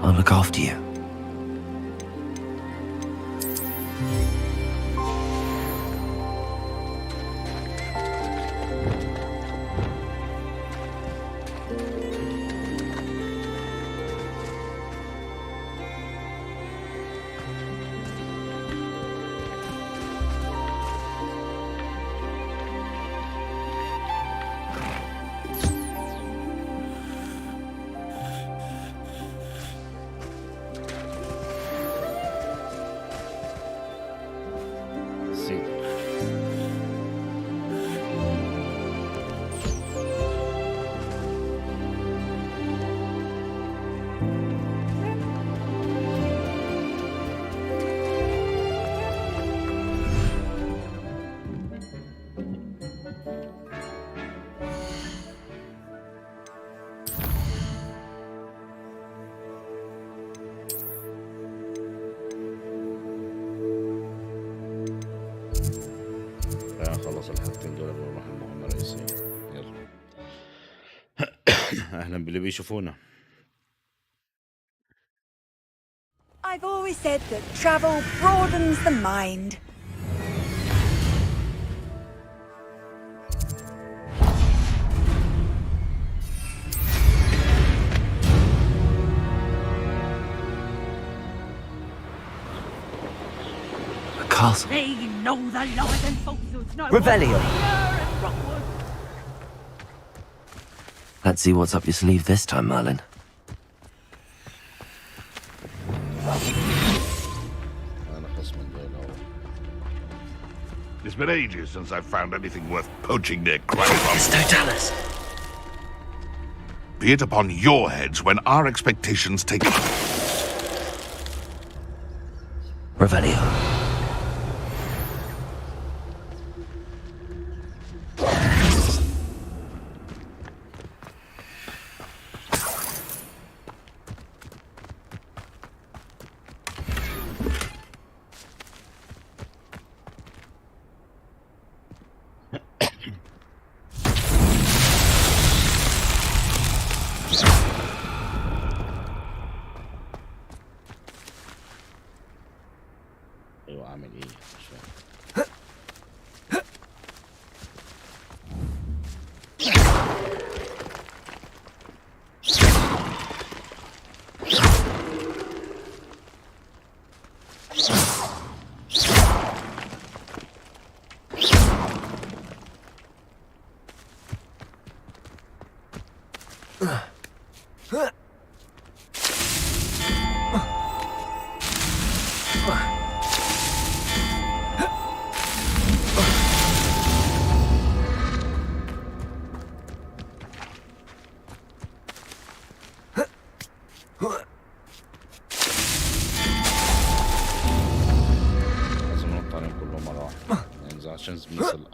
G: I'll look after you.
A: خلص الحاجتين دول قبل ما نروح المهمة الرئيسية. يلا. أهلا باللي بيشوفونا.
D: I've always said that travel broadens the mind.
G: Castle.
C: They know the lies and falsehoods. No
G: Revelio. Let's see what's up your sleeve this time, Merlin.
M: It's been ages since I've found anything worth poaching near Crime.
G: Totalis.
M: Be it upon your heads when our expectations take...
G: Revelio.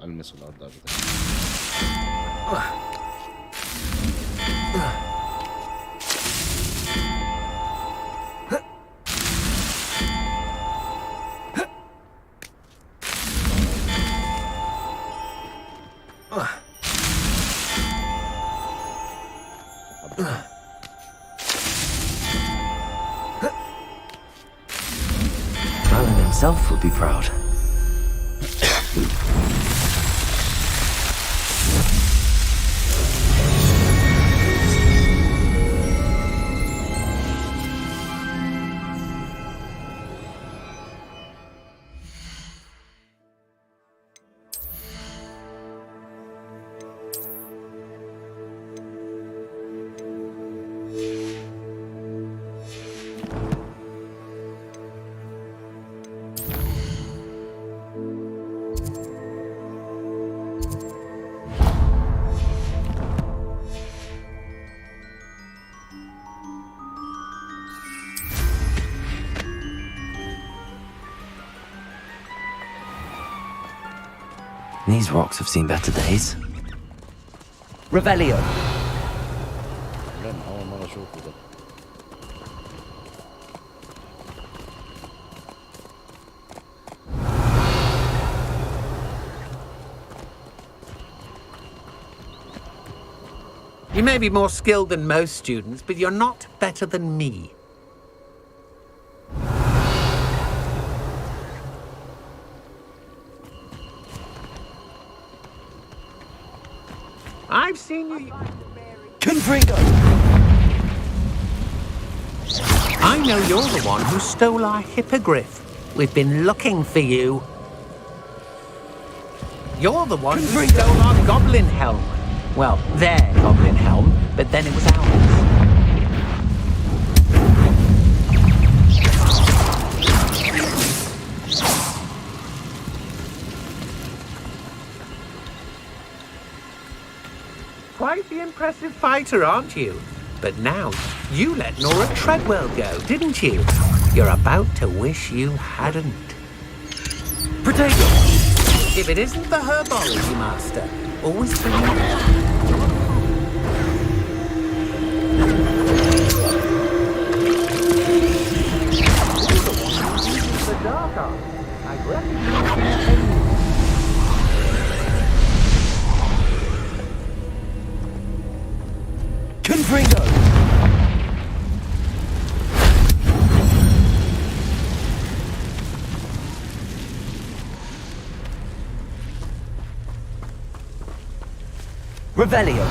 A: ألمس الأرض أبدا.
G: Merlin himself would be proud. These rocks have seen better days.
E: Revelio.
A: لا أنا أول مرة أشوفه ده.
F: You may be more skilled than most students, but you're not better than me. I've seen you.
E: Confringo!
F: I know you're the one who stole our hippogriff. We've been looking for you. You're the one who stole our goblin helm. Well, their goblin helm, but then it was ours. Quite the impressive fighter, aren't you? But now, you let Nora Treadwell go, didn't you? You're about to wish you hadn't.
E: Potato!
F: If it isn't the herbology master, always believe the dark arts. I recognize
E: Confringo! Revelio.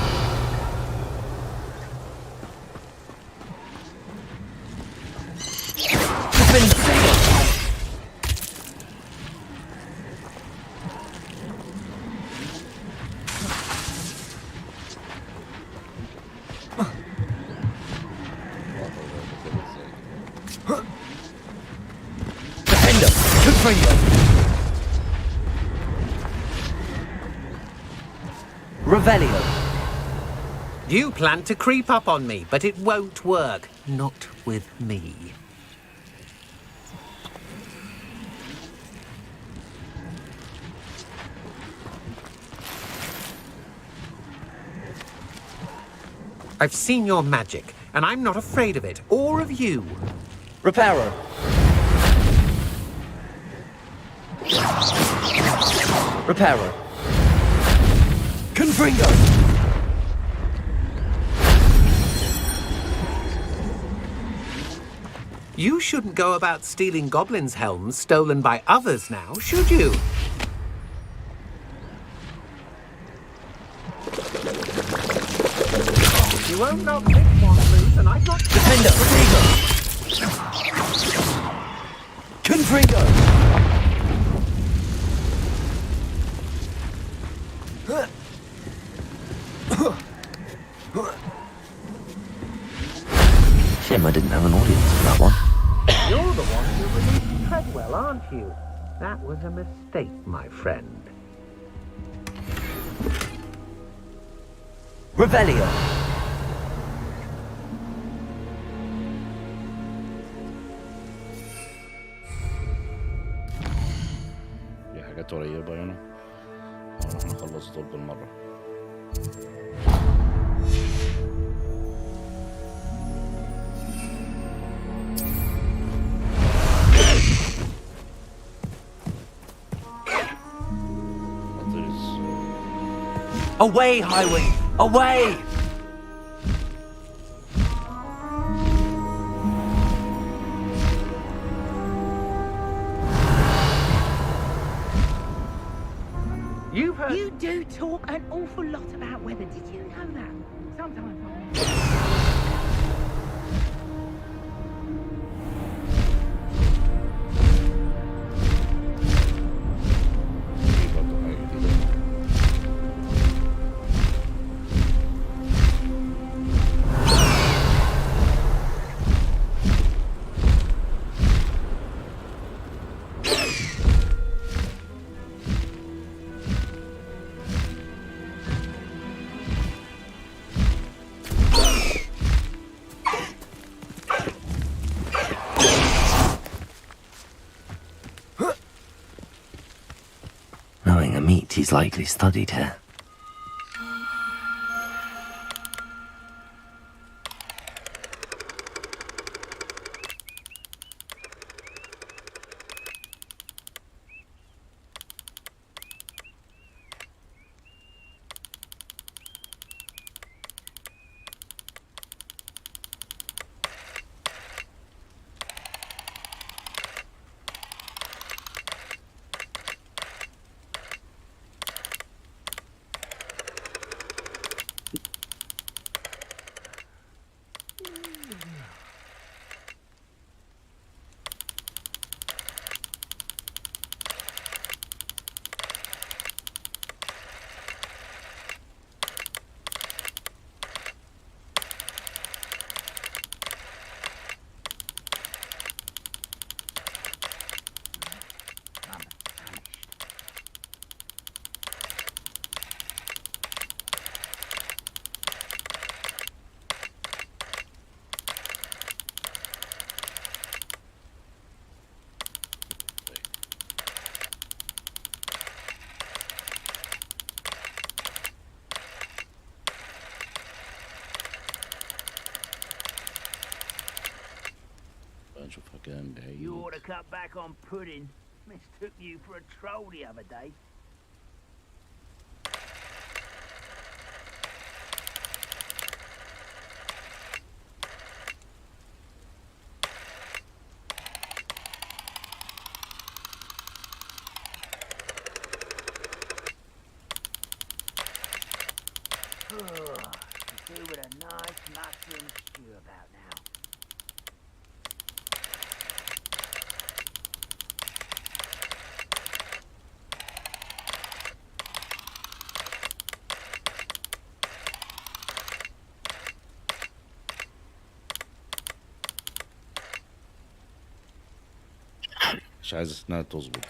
E: Defender. Confringo. Revelio.
F: You plan to creep up on me, but it won't work. Not with me. I've seen your magic, and I'm not afraid of it, or of you.
E: Reparo. Reparo. Confringo.
F: You shouldn't go about stealing goblins' helms stolen by others now, should you? You won't knock this one loose, and I've got...
E: Defender. Confringo.
G: Shame I didn't have an audience for that one.
F: You're the one who released Treadwell, aren't you? That was a mistake, my friend.
E: Revelio.
A: في حاجات قريبة هنا. هنروح نخلص دول بالمرة.
E: Away, Highway! Away!
F: You've heard...
K: You do talk an awful lot about weather, did you know that? Sometimes
G: Knowing a meat, he's likely studied here.
A: نشوفها كده من بعيد.
B: You ought to cut back on pudding. Mistook you for a troll the other day. Do with a nice mushroom stew about now.
A: مش عايز انها تظبط.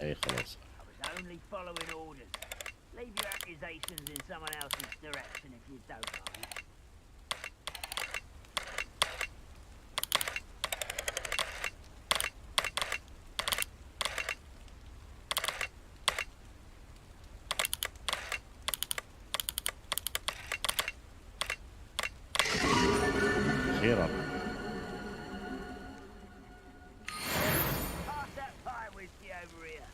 A: اي خلاص.
B: I was only following orders. Leave your accusations in someone else's direction if you don't mind.
A: خيرا.
B: Pass that pie whiskey over here.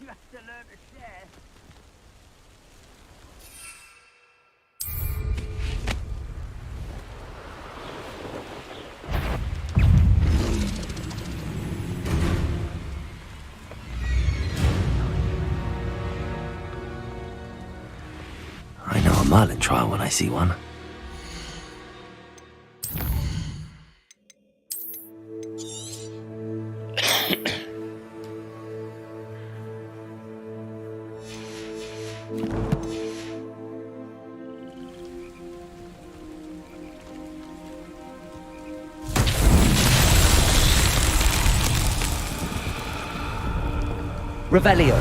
B: You have to learn to share.
G: I know a Merlin trial when I see one.
E: Revelio.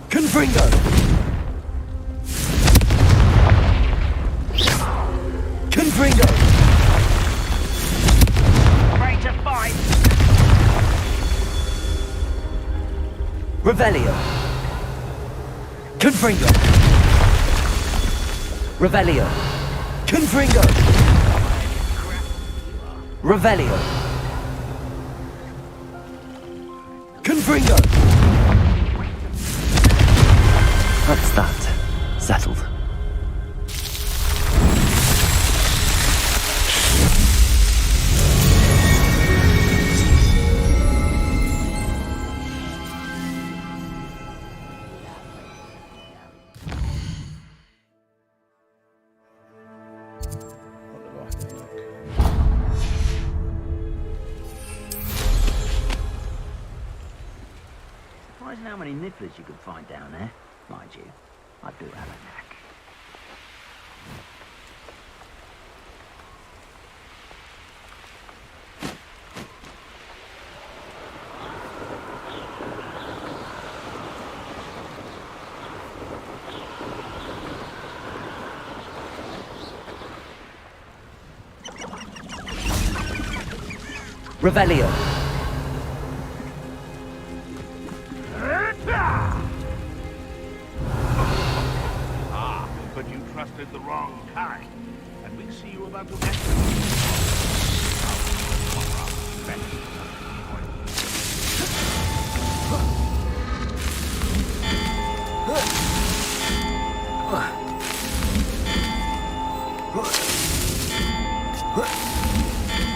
E: Confringo. Confringo.
B: Ready to fight.
E: Revelio.
G: Confringo! Revelio! Confringo! Revelio! Confringo! That's that. Settled.
B: Surprising how many nifflers you could find down there. Mind you, I do have a knack.
G: Revelio!
M: But you trusted the wrong kind, and we see you about to get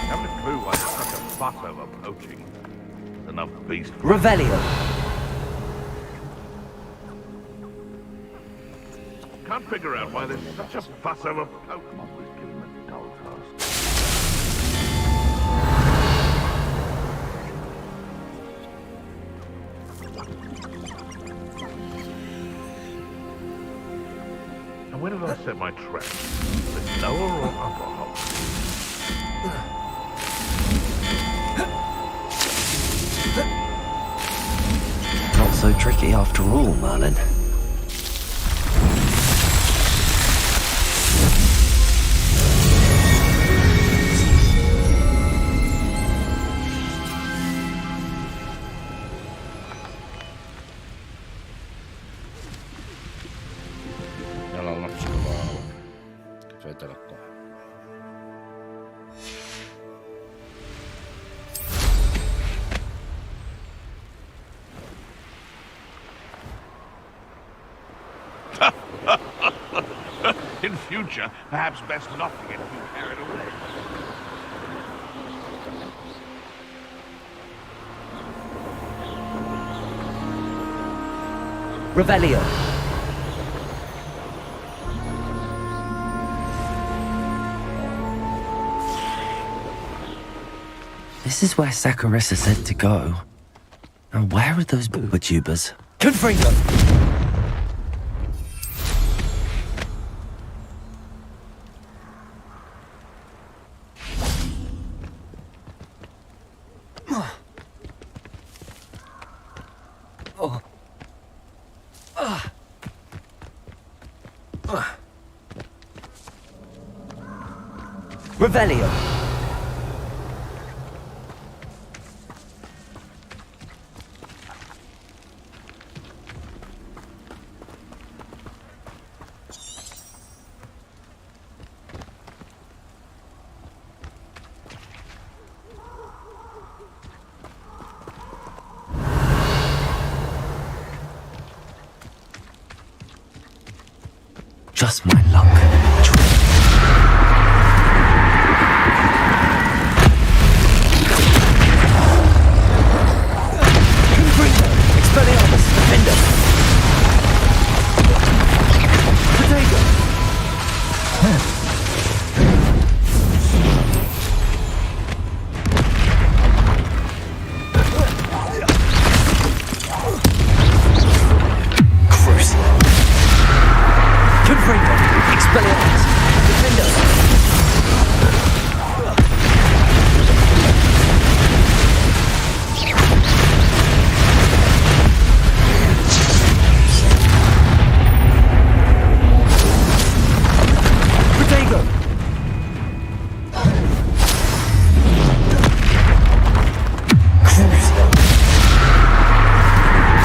M: haven't a clue why there's such a fuss over poaching. There's enough beast.
G: Revelio!
M: Can't figure out why there's such a fuss over Pokemon was given a dull task. And where did I set my trap? The lower or upper hole?
G: Not so tricky after all, Merlin.
A: يلا نروح نشوف بقى كفاية تلقى.
M: In future, perhaps best not to get too carried away.
G: Revelio! This is where Saccharissa said to go. Now where are those booba-tubers? Confringo! Revelio! Just my luck. Expelliarmus, Defender! Potato! Crucial! Confringo! Expelliarmus, Defender!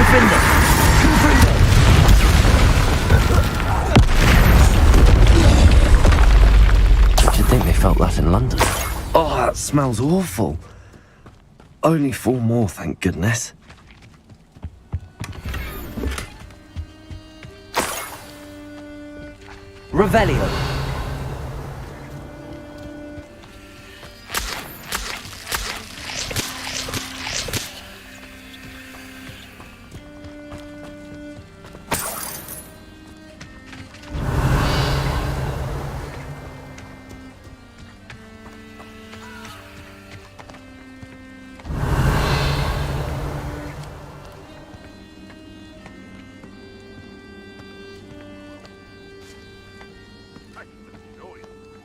G: Defender! Confringo! in London.
E: Oh, that smells awful. Only 4 more, thank goodness.
G: Revelio.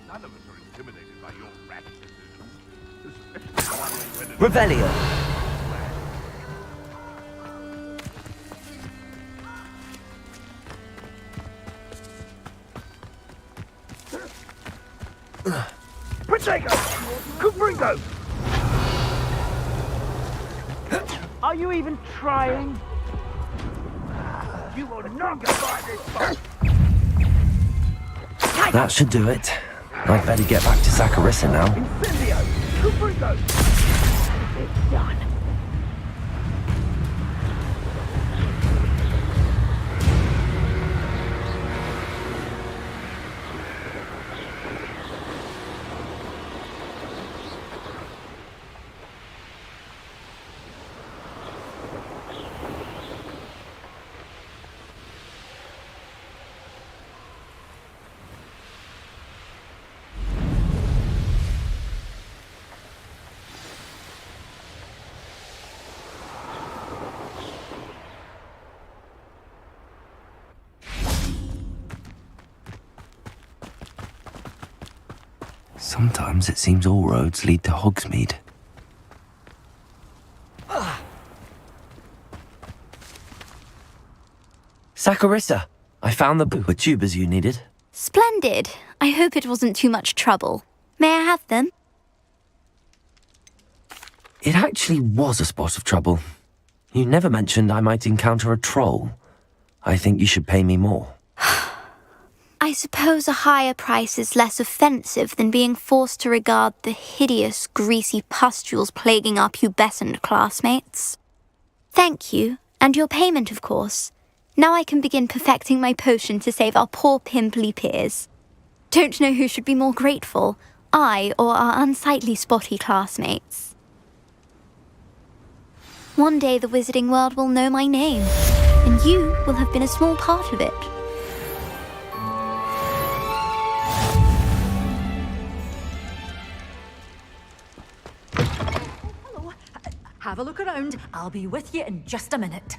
M: None of us are intimidated by your rash decisions. Especially when
G: Revelio.
B: Protego! Cupringo! Are you even trying? You will not get by this fight!
G: That should do it. I'd better get back to Saccharissa now.
B: Incendio! Cupringo! It's done.
G: Sometimes it seems all roads lead to Hogsmeade. Saccharissa, I found the tubers you needed.
O: Splendid. I hope it wasn't too much trouble. May I have them?
G: It actually was a spot of trouble. You never mentioned I might encounter a troll. I think you should pay me more.
O: I suppose a higher price is less offensive than being forced to regard the hideous, greasy pustules plaguing our pubescent classmates. Thank you, and your payment, of course. Now I can begin perfecting my potion to save our poor pimply peers. Don't know who should be more grateful, I or our unsightly spotty classmates. One day the wizarding world will know my name, and you will have been a small part of it.
P: Hello. Have a look around. I'll be with you in just a minute.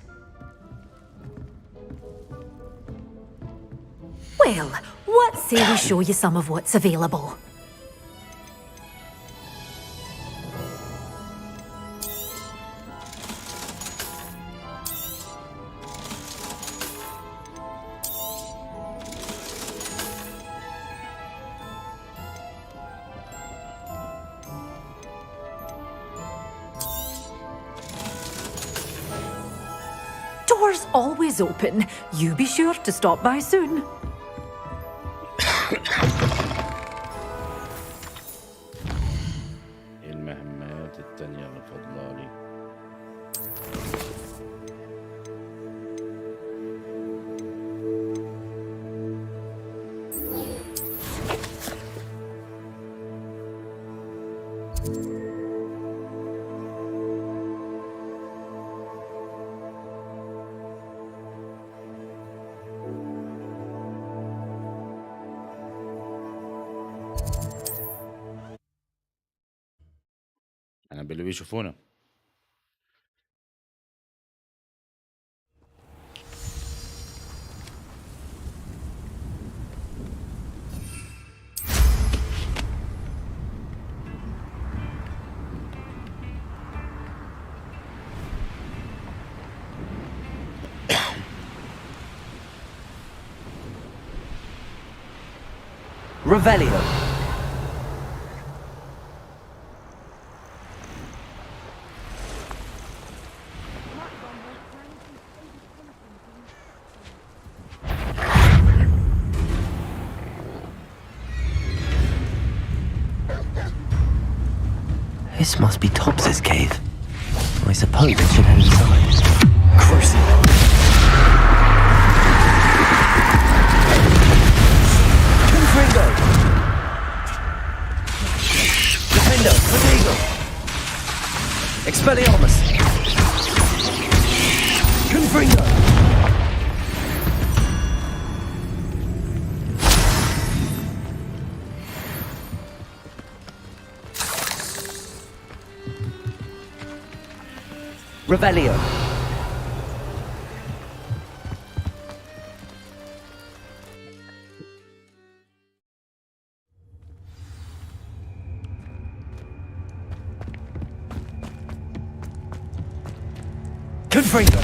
P: Well, what say we show you some of what's available? Doors always open. You be sure to stop by soon.
A: المهمات التانية المفضلة لي. أنا باللي بيشوفونا.
G: Revelio. This must be Tobbs's cave. I suppose I should head inside. Crucible. Confringo! Defendo! Protego! Expelliarmus! Confringo! Revelio. Confringo.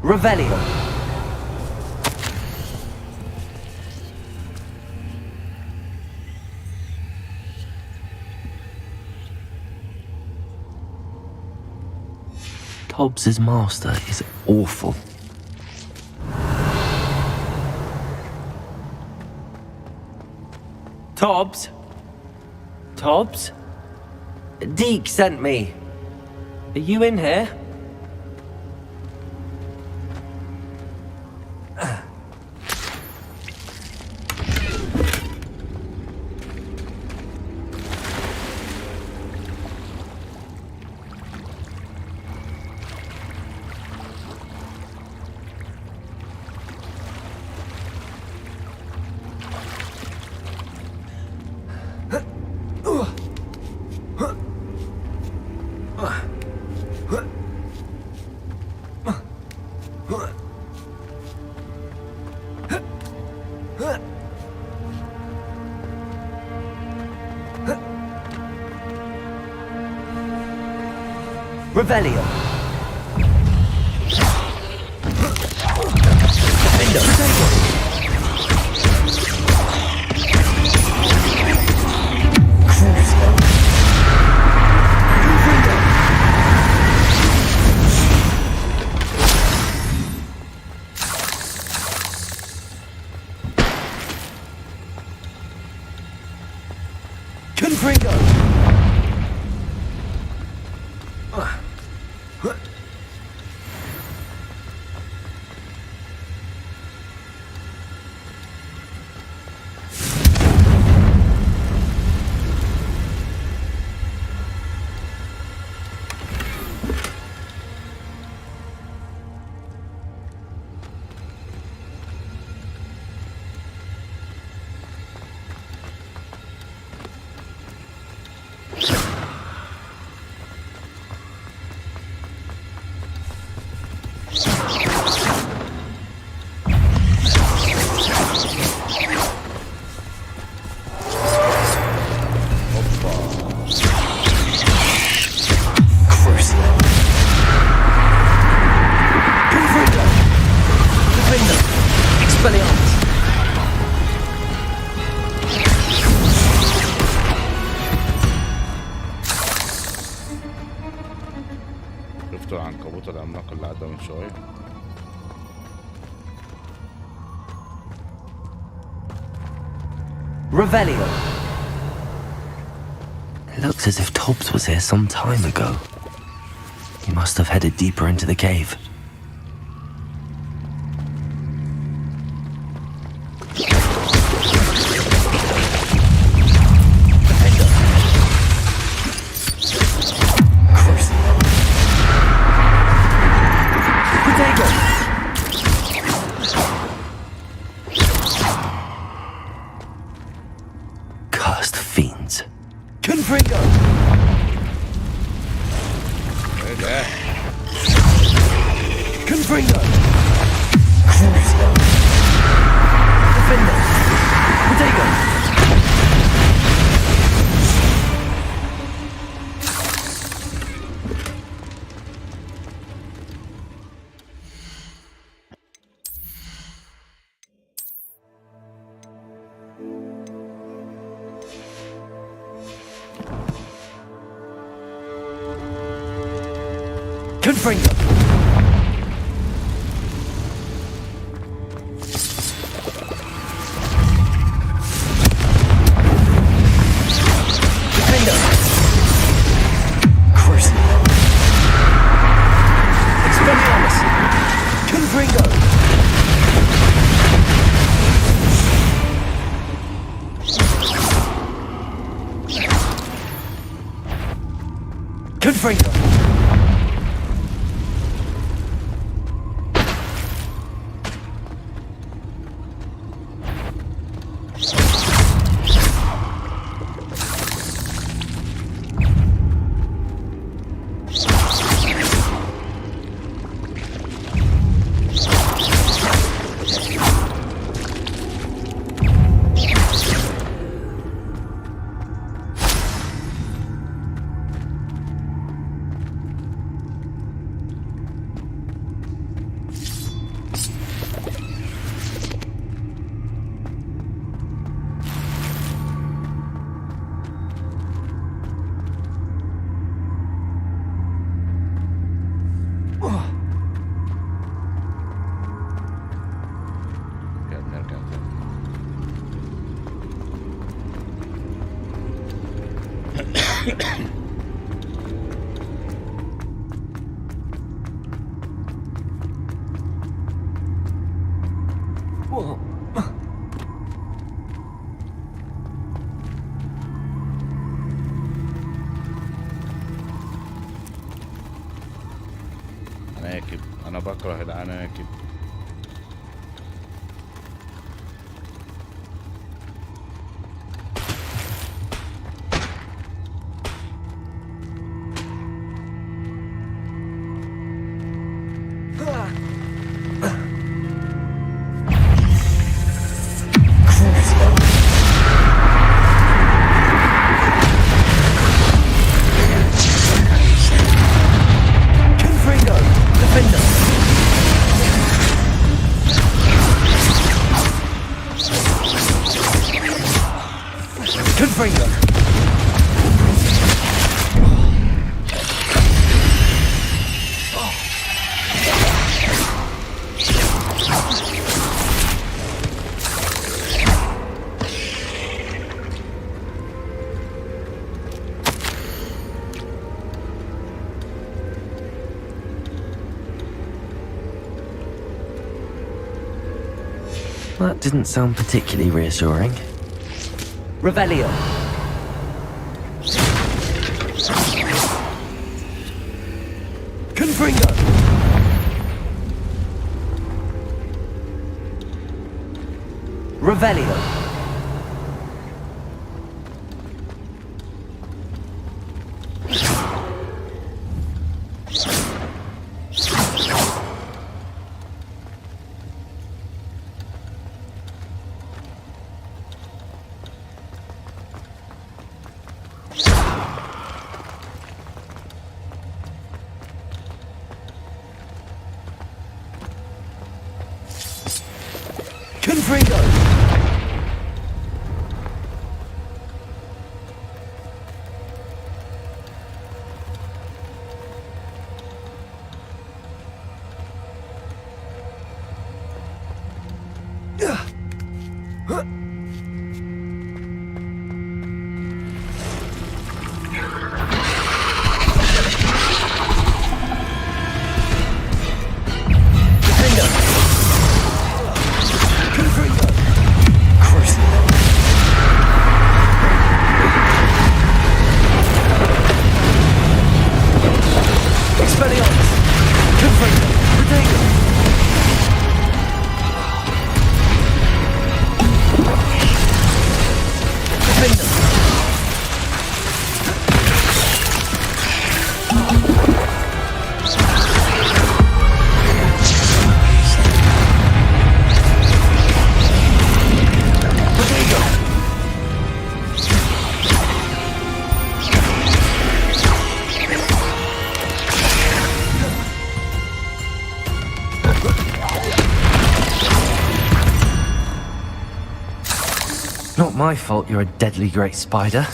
G: Revelio. Tobbs's master is awful. Tobbs? Tobbs? Deke sent me. Are you in here? Revelio. Confringo.
A: شفتوا العنكبوت العملاق اللي عدى من شوية؟
G: Revelio. It looks as if Tobbs was here some time ago. He must have headed deeper into the cave. Cursed fiends. Confringo! Confringo! Defender! Protego! Confringo!
A: عناكب، انا بكره العناكب.
G: That didn't sound particularly reassuring.
H: Revelio.
G: Confringo!
H: Revelio.
G: Not my fault you're a deadly great spider.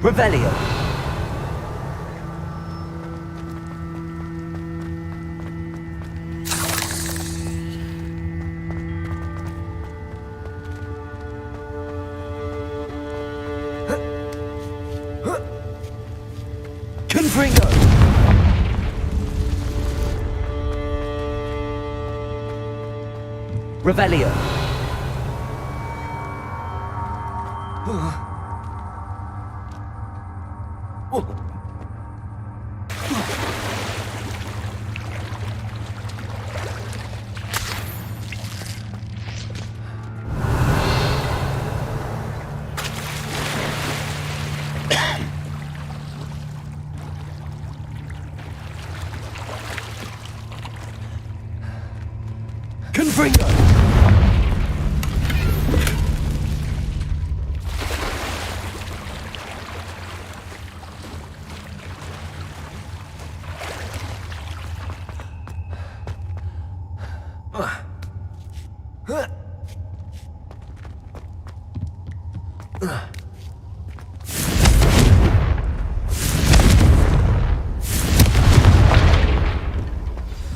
H: Revelio.
G: Confringo!
H: Revelio.
E: Confringo!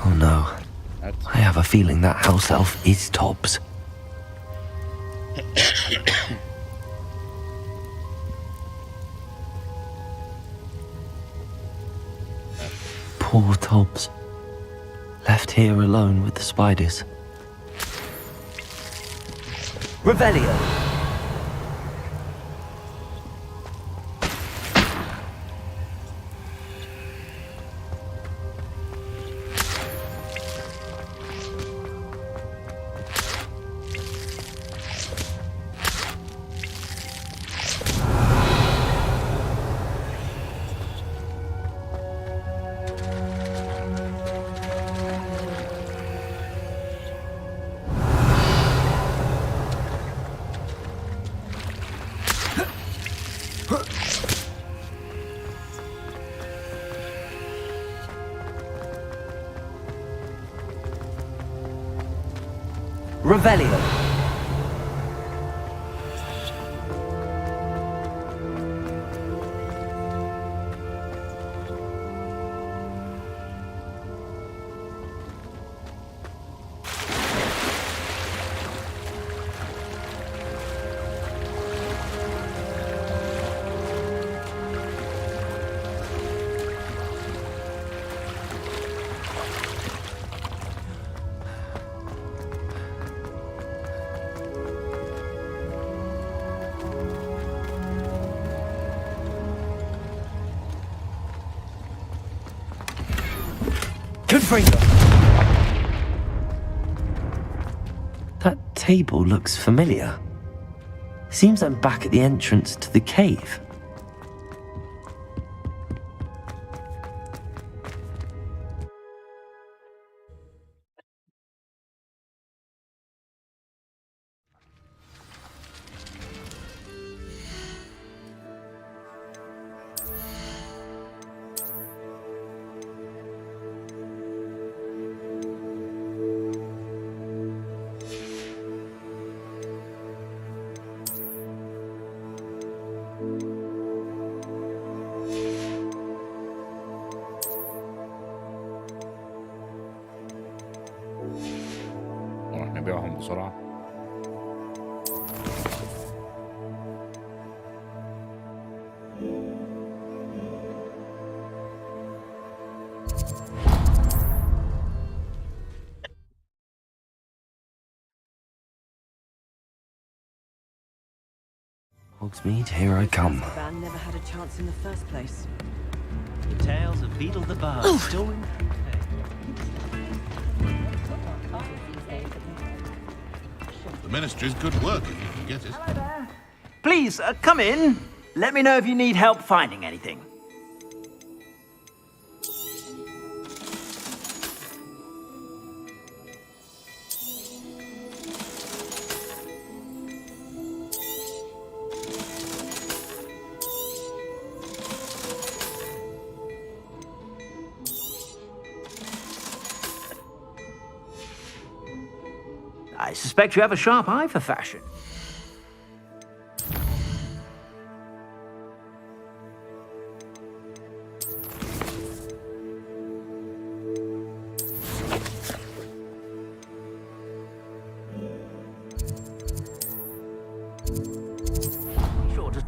G: Oh no. I have a feeling that house elf is Tobbs. Poor Tobbs. Left here alone with the spiders.
E: Revelio! Revelio! Confringo!
G: That table looks familiar. Seems I'm back at the entrance to the cave.
A: نروح نبيعهم بسرعة.
G: Hogsmeade, here I come.
Q: The band never had a chance in the first place.
R: The tales of Beetle the Bard still ring true today.
M: The Ministry's good work, if you can get it.
B: Hello there. Please, come in. Let me know if you need help finding anything. I suspect you have a sharp eye for fashion. Sure to...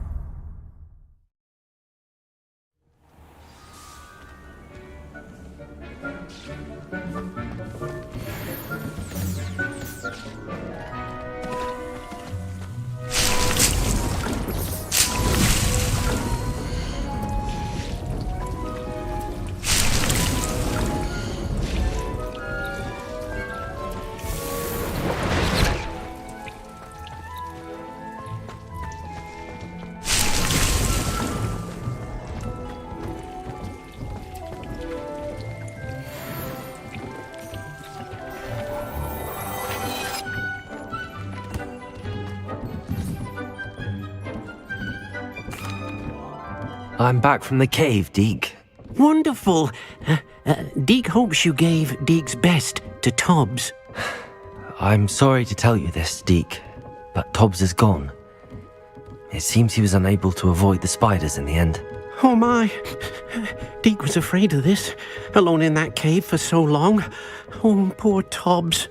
G: I'm back from the cave, Deke.
I: Wonderful. Deke hopes you gave Deke's best to Tobbs.
G: I'm sorry to tell you this, Deke, but Tobbs is gone. It seems he was unable to avoid the spiders in the end.
I: Oh my. Deke was afraid of this, alone in that cave for so long. Oh, poor Tobbs.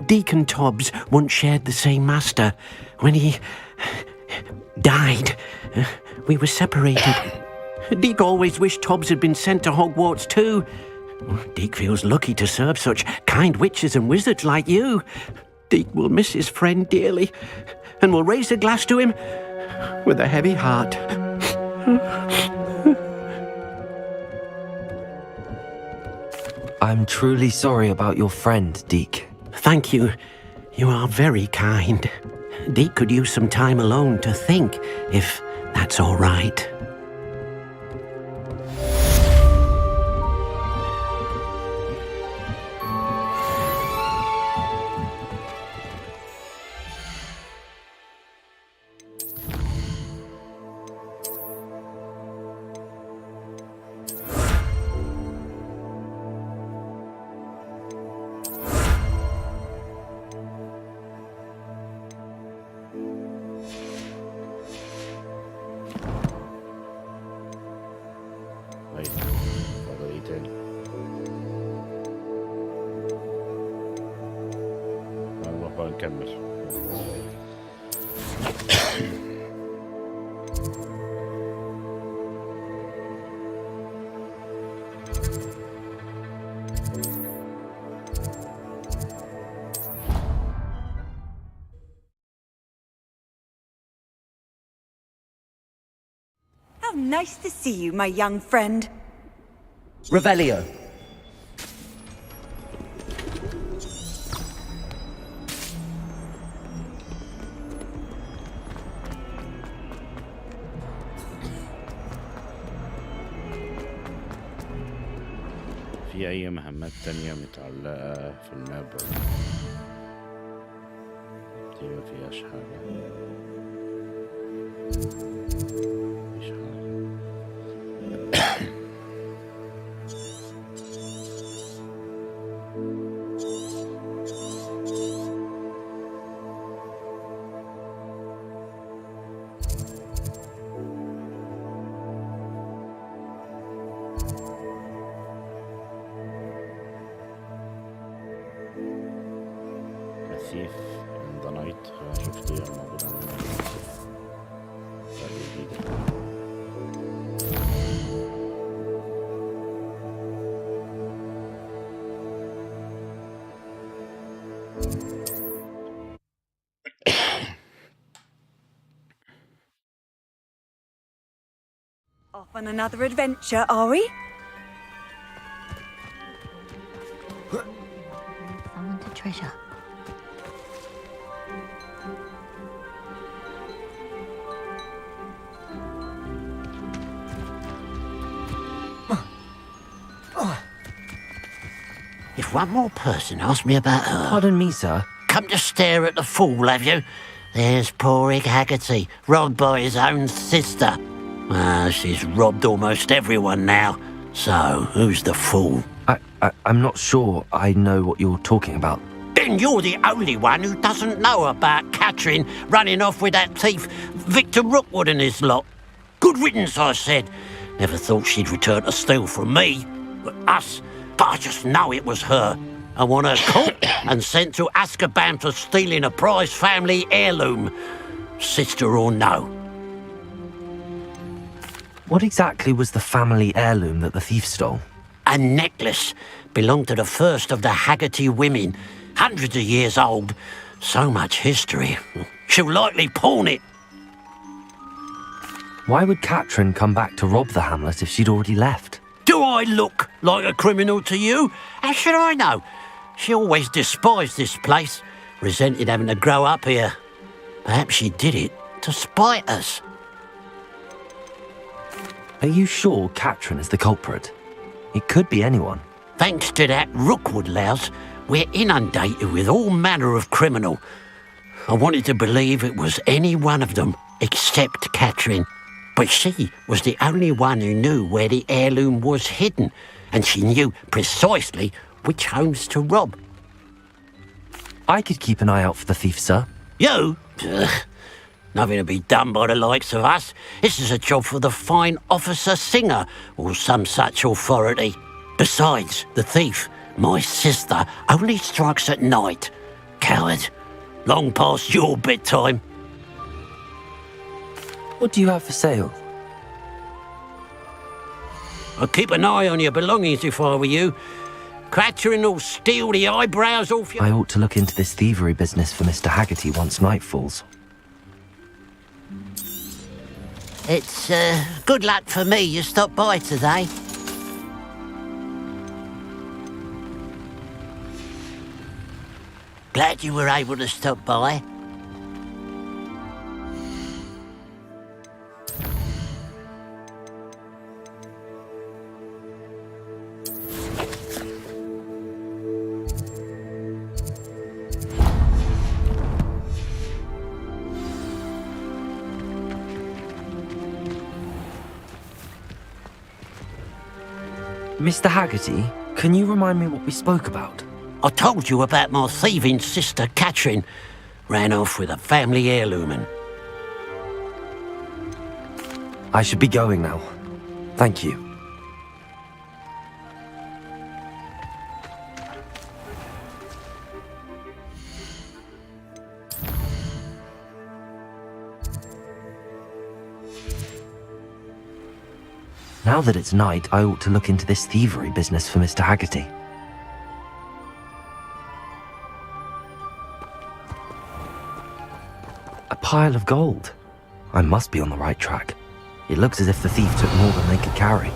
I: Deke and Tobbs once shared the same master. When he died, we were separated. Deke always wished Tobbs had been sent to Hogwarts too. Deke feels lucky to serve such kind witches and wizards like you. Deke will miss his friend dearly, and will raise a glass to him with a heavy heart.
G: I'm truly sorry about your friend, Deke.
I: Thank you. You are very kind. Deke could use some time alone to think, if that's all right.
D: How nice to see you, my young friend.
S: Revelio.
A: في أي مهمات تانية متعلقة في الماب دي ما فيهاش حاجة. مفيش حاجة. thief in the night. شفت هي موجودة عندنا جديدة.
D: Off on another adventure, are we?
O: Someone to treasure.
I: If one more person asks me about her...
G: Pardon me, sir.
I: Come to stare at the fool, have you? There's poor Ig Haggerty, robbed by his own sister. Well, she's robbed almost everyone now. So, who's the fool?
G: I'm not sure I know what you're talking about.
I: Then you're the only one who doesn't know about Catherine running off with that thief Victor Rookwood and his lot. Good riddance, I said. Never thought she'd return to steal from me. Us. But I just know it was her. I want her caught and sent to Azkaban for stealing a prize family heirloom. Sister or no.
G: What exactly was the family heirloom that the thief stole?
I: A necklace. Belonged to the first of the Haggerty women. Hundreds of years old. So much history. She'll likely pawn it.
G: Why would Catherine come back to rob the hamlet if she'd already left?
I: Do I look like a criminal to you? How should I know? She always despised this place, resented having to grow up here. Perhaps she did it to spite us.
G: Are you sure Catherine is the culprit? It could be anyone.
I: Thanks to that Rookwood louse, we're inundated with all manner of criminal. I wanted to believe it was any one of them except Catherine. But she was the only one who knew where the heirloom was hidden, and she knew precisely which homes to rob.
G: I could keep an eye out for the thief, sir.
I: You? Ugh. Nothing to be done by the likes of us. This is a job for the fine officer Singer, or some such authority. Besides, the thief, my sister, only strikes at night. Coward. Long past your bedtime.
G: What do you have for sale?
I: I'd keep an eye on your belongings if I were you. Clattering or steal the eyebrows off your...
G: I ought to look into this thievery business for Mr. Haggerty once night falls.
I: It's, good luck for me you stopped by today. Glad you were able to stop by.
G: Mr. Haggerty, can you remind me what we spoke about?
I: I told you about my thieving sister, Catherine. Ran off with a family heirloom and...
G: I should be going now. Thank you. Now that it's night, I ought to look into this thievery business for Mr. Haggerty. A pile of gold. I must be on the right track. It looks as if the thief took more than they could carry.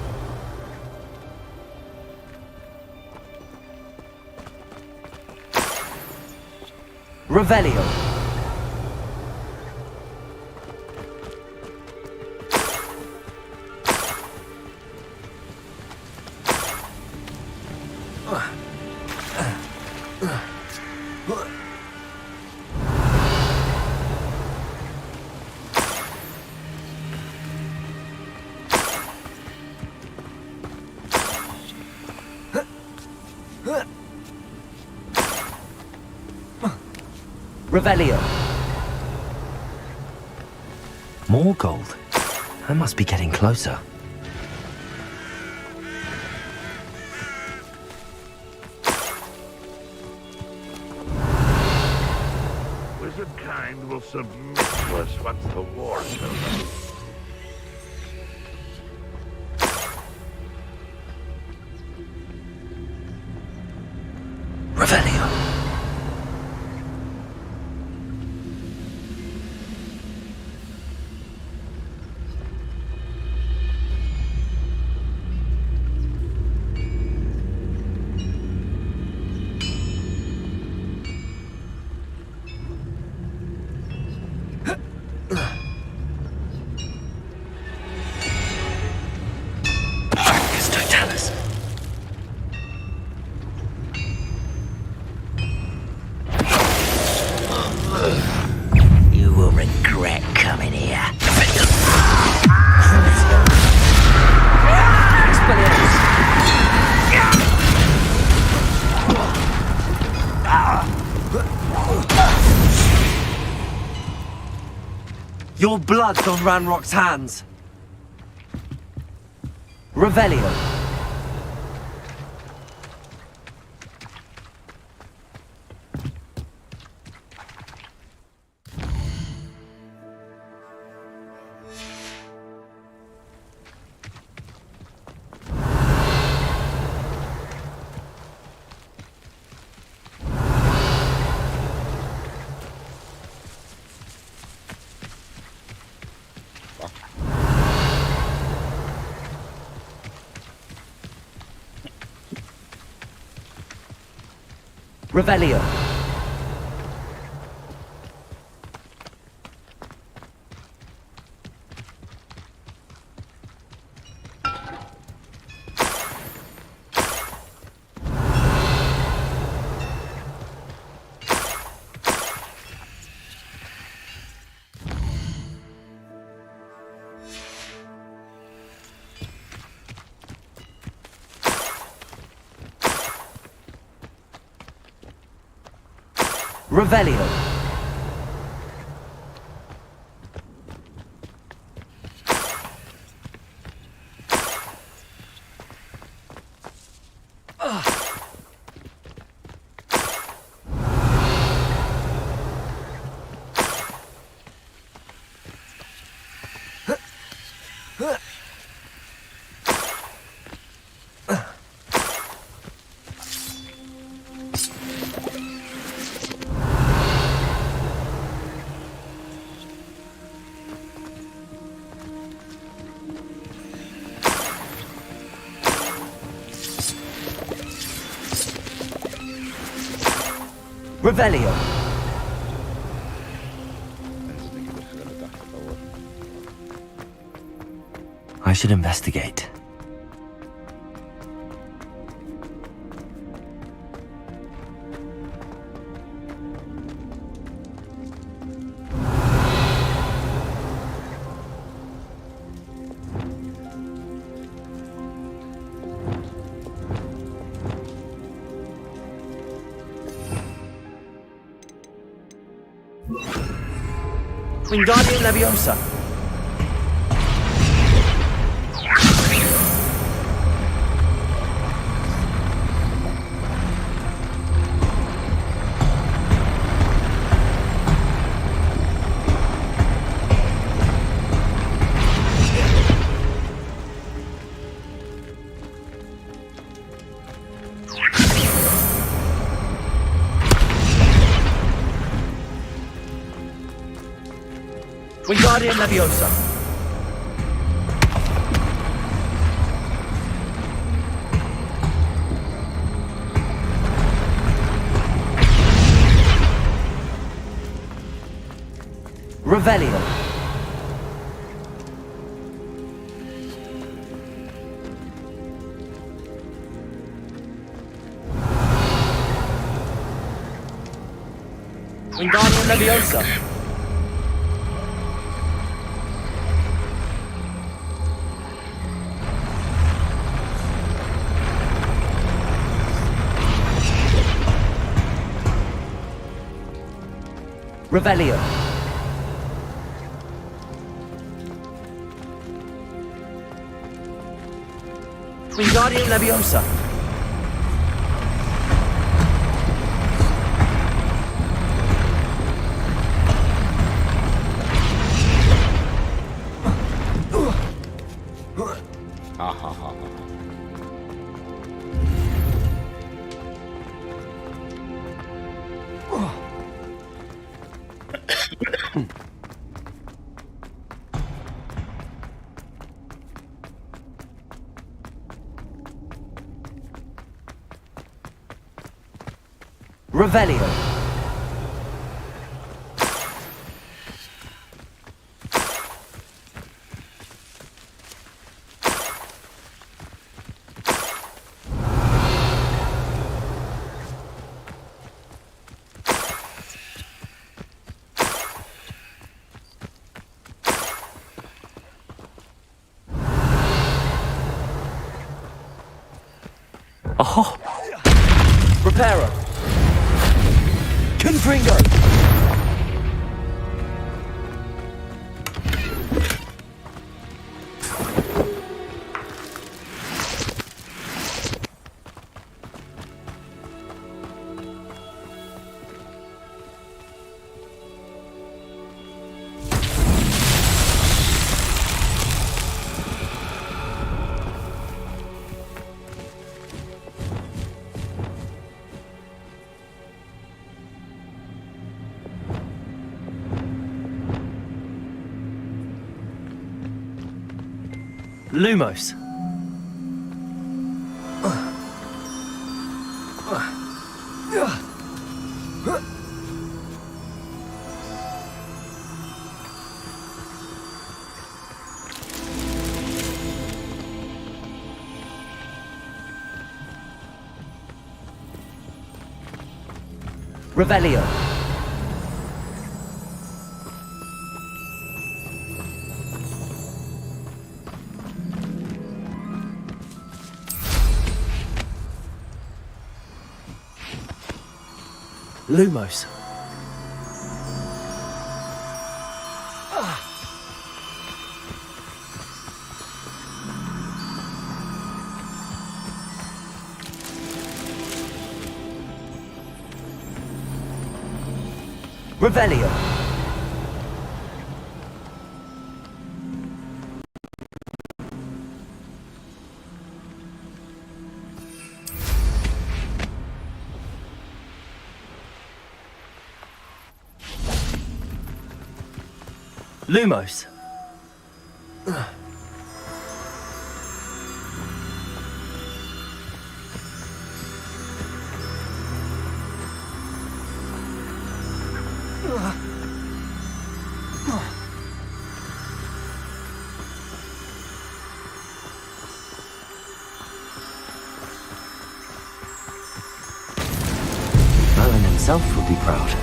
G: Revelio. Revelio. More gold. I must be getting closer.
M: Wizard kind will submit to us once the war's over.
G: Revelio.
I: You will regret coming here.
G: Your blood's on Ranrock's hands. Revelio. Revelio. Revelio. Revelio. I should investigate. Wingardium Leviosa. Wingardium Leviosa. Revelio. Wingardium Leviosa. Revelio. Wingardium Leviosa. Revelio. Oh. Reparo. Confringo! Lumos. Revelio. Lumos. Revelio. Lumos. Merlin himself would be proud.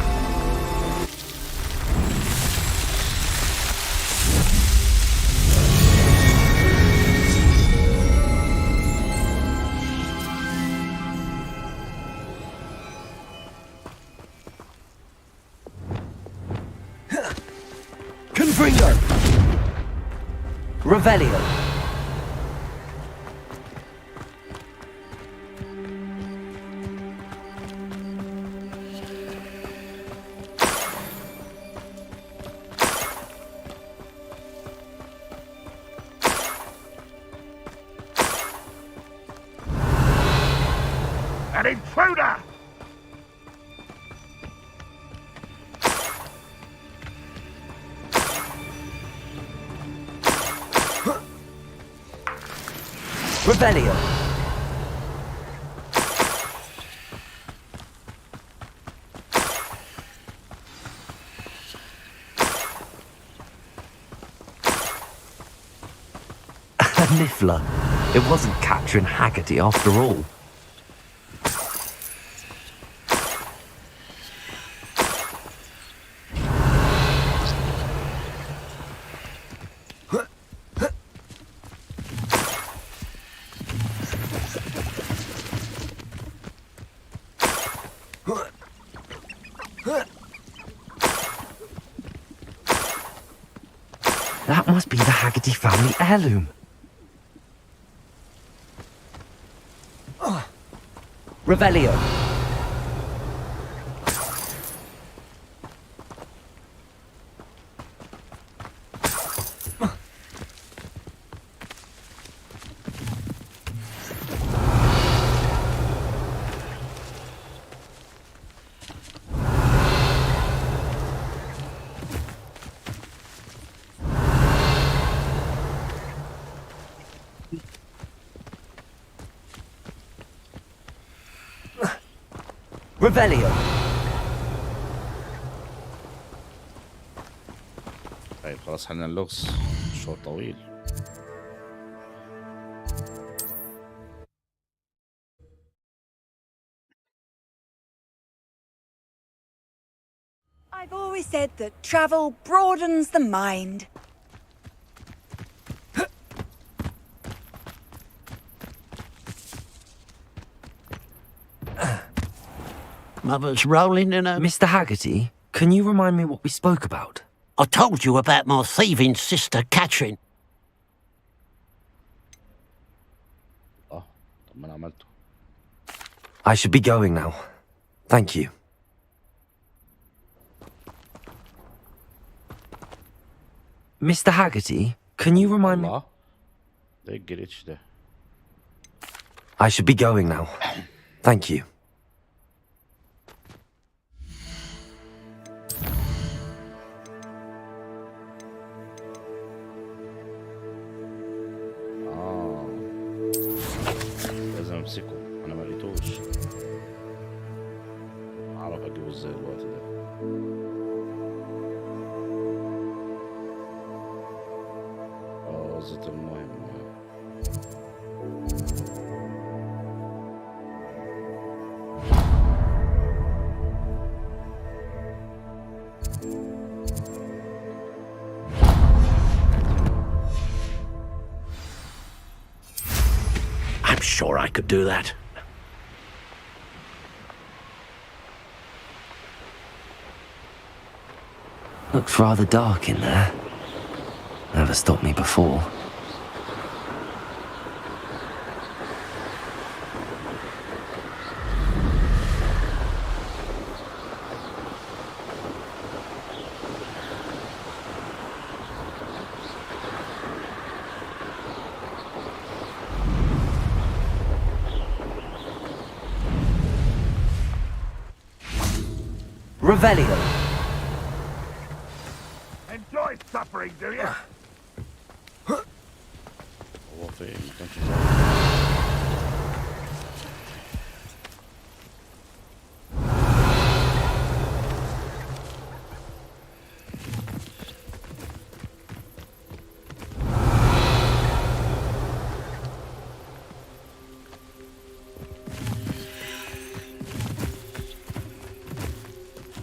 G: Confringo! Revelio!
M: An intruder!
G: Revelio! Niffler. It wasn't Catherine Haggerty after all. That must be the Haggerty family heirloom. Revelio. Revelio.
A: طيب خلاص حنا اللغز شوط طويل.
D: I've always said that travel broadens the mind.
I: Mother's rolling in her...
G: Mr. Haggerty, can you remind me what we spoke about?
I: I told you about my thieving sister, Catherine.
A: طب ما أنا عملته.
G: I should be going now. Thank you. Mr. Haggerty, can you remind me?
A: ده الجريتش ده.
G: I should be going now. Thank you.
A: لازم امسكه انا ما لقيتوش. اعرف اجيبه ازاي الوقت ده. زيت المهم.
I: I'm sure I could do that.
G: Looks rather dark in there. Never stopped me before.
S: Revelio.
M: Enjoy suffering, do you?
A: هو في ما كانش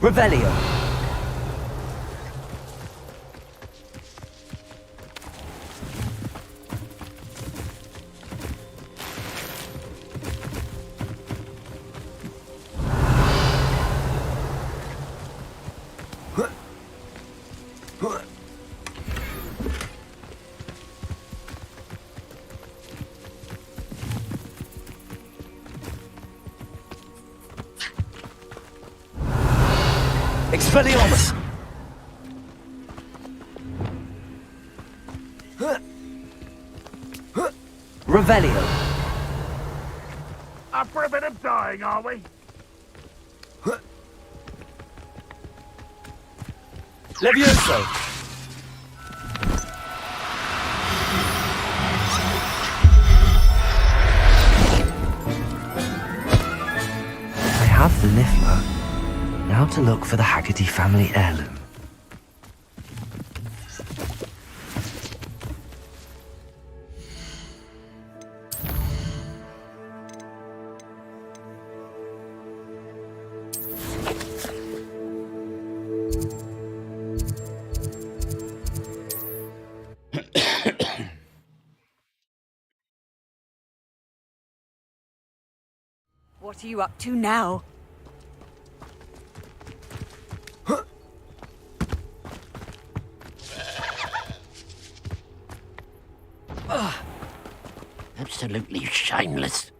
S: Revelio. Expelliarmus! Revelio.
M: Up for a bit of dying, are we?
S: Levioso!
G: I have the Niffler. Now to look for the Haggerty family heirloom.
D: What are you up to now?
I: Absolutely shameless.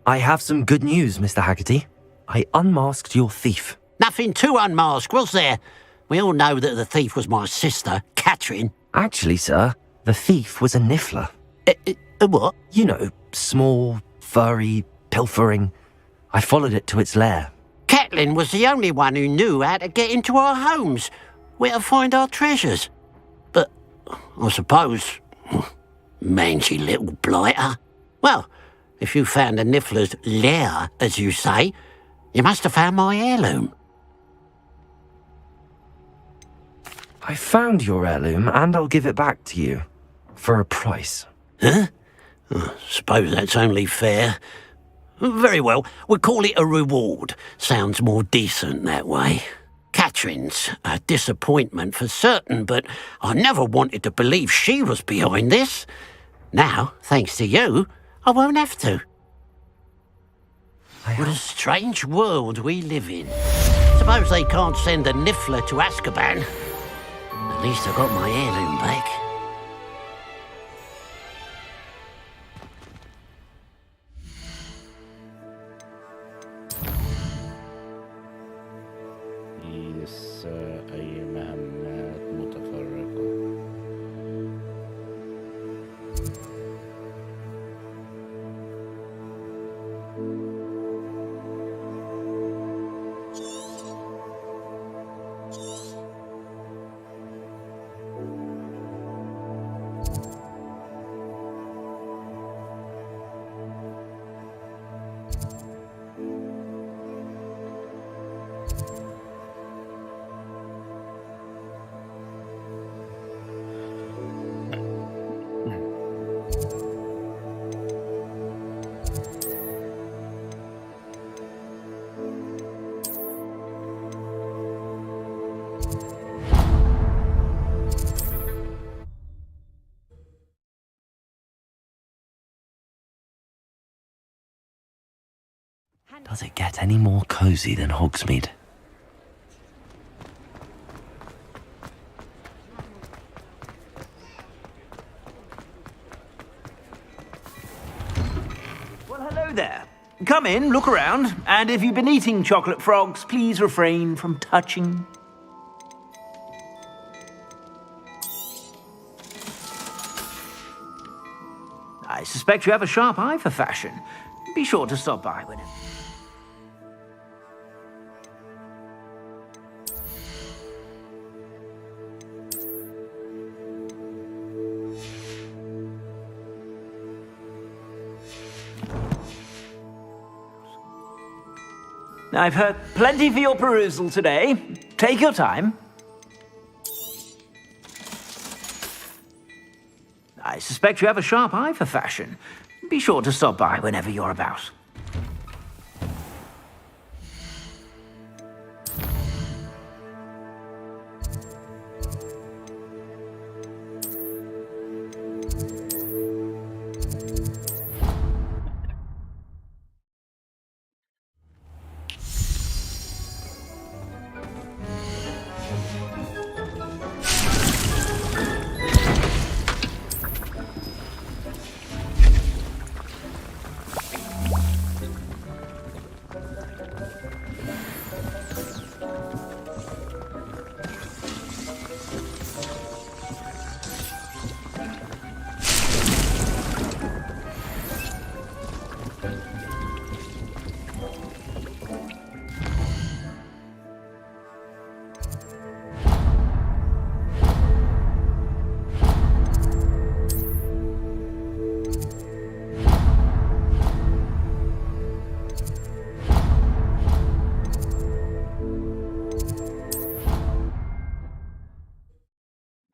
G: I have some good news, Mr. Haggerty. I unmasked your thief.
I: Nothing to unmask, was there? We all know that the thief was my sister, Catherine.
G: Actually, sir, the thief was a Niffler.
I: A what?
G: You know, small, furry, pilfering. I followed it to its lair.
I: Catelyn was the only one who knew how to get into our homes, where to find our treasures. But I suppose, mangy little blighter. Well, if you found the Niffler's lair, as you say, you must have found my heirloom.
G: I found your heirloom, and I'll give it back to you. For a price.
I: Huh? I suppose that's only fair. Very well, we'll call it a reward. Sounds more decent that way. Catherine's a disappointment for certain, but I never wanted to believe she was behind this. Now, thanks to you, I won't have to. What a strange world we live in. Suppose they can't send a Niffler to Azkaban. At least I got my heirloom back.
A: لسه أي مهمات متفرقة.
G: Does it get any more cozy than Hogsmeade?
B: Well, hello there. Come in, look around, and if you've been eating chocolate frogs, please refrain from touching. I suspect you have a sharp eye for fashion. Be sure to stop by whenever. I've heard plenty for your perusal today. Take your time. I suspect you have a sharp eye for fashion. Be sure to stop by whenever you're about.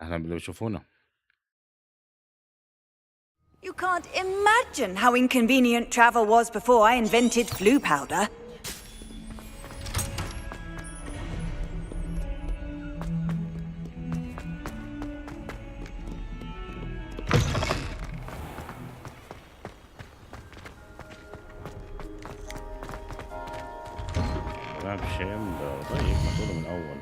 A: احنا اللي بيشوفونا.
D: You can't imagine how inconvenient travel was before I invented flu powder.
A: راب شيم ده طيب ما تقوله من اول.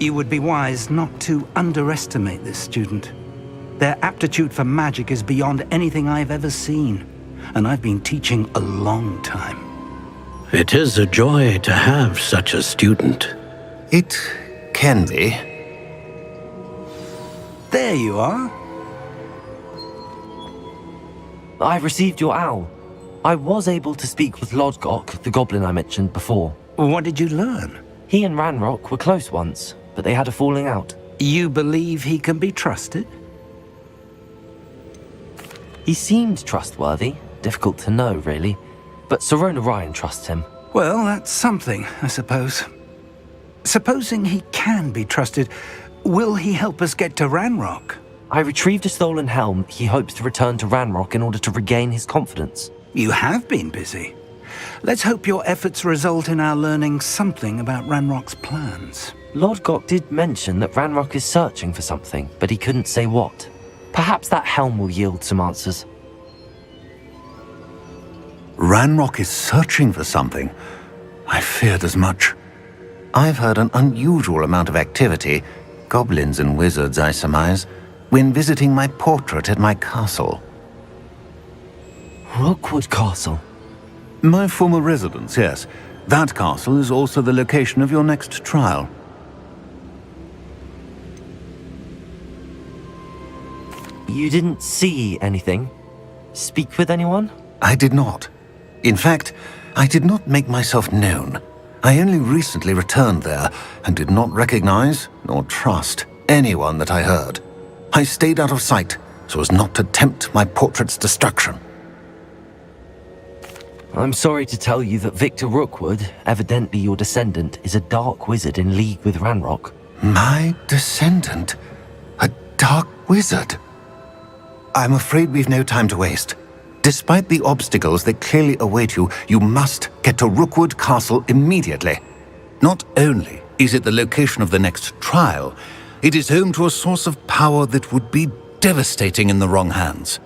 T: You would be wise not to underestimate this student. Their aptitude for magic is beyond anything I've ever seen, and I've been teaching a long time.
I: It is a joy to have such a student.
U: It can be.
T: There you are.
G: I received your owl. I was able to speak with Lodgok, the goblin I mentioned before.
T: What did you learn?
G: He and Ranrock were close once, but they had a falling out.
T: You believe he can be trusted?
G: He seemed trustworthy. Difficult to know, really. But Sirona Ryan trusts him.
T: Well, that's something, I suppose. Supposing he can be trusted, will he help us get to Ranrock?
G: I retrieved a stolen helm. He hopes to return to Ranrock in order to regain his confidence.
T: You have been busy. Let's hope your efforts result in our learning something about Ranrock's plans.
G: Lodgok did mention that Ranrock is searching for something, but he couldn't say what. Perhaps that helm will yield some answers.
U: Ranrock is searching for something. I feared as much. I've heard an unusual amount of activity, goblins and wizards, I surmise, when visiting my portrait at my castle.
G: Rookwood Castle?
U: My former residence, yes. That castle is also the location of your next trial.
G: You didn't see anything? Speak with anyone?
U: I did not. In fact, I did not make myself known. I only recently returned there and did not recognize nor trust anyone that I heard. I stayed out of sight so as not to tempt my portrait's destruction.
G: I'm sorry to tell you that Victor Rookwood, evidently your descendant, is a dark wizard in league with Ranrock.
U: My descendant? A dark wizard? I'm afraid we've no time to waste. Despite the obstacles that clearly await you, you must get to Rookwood Castle immediately. Not only is it the location of the next trial, it is home to a source of power that would be devastating in the wrong hands.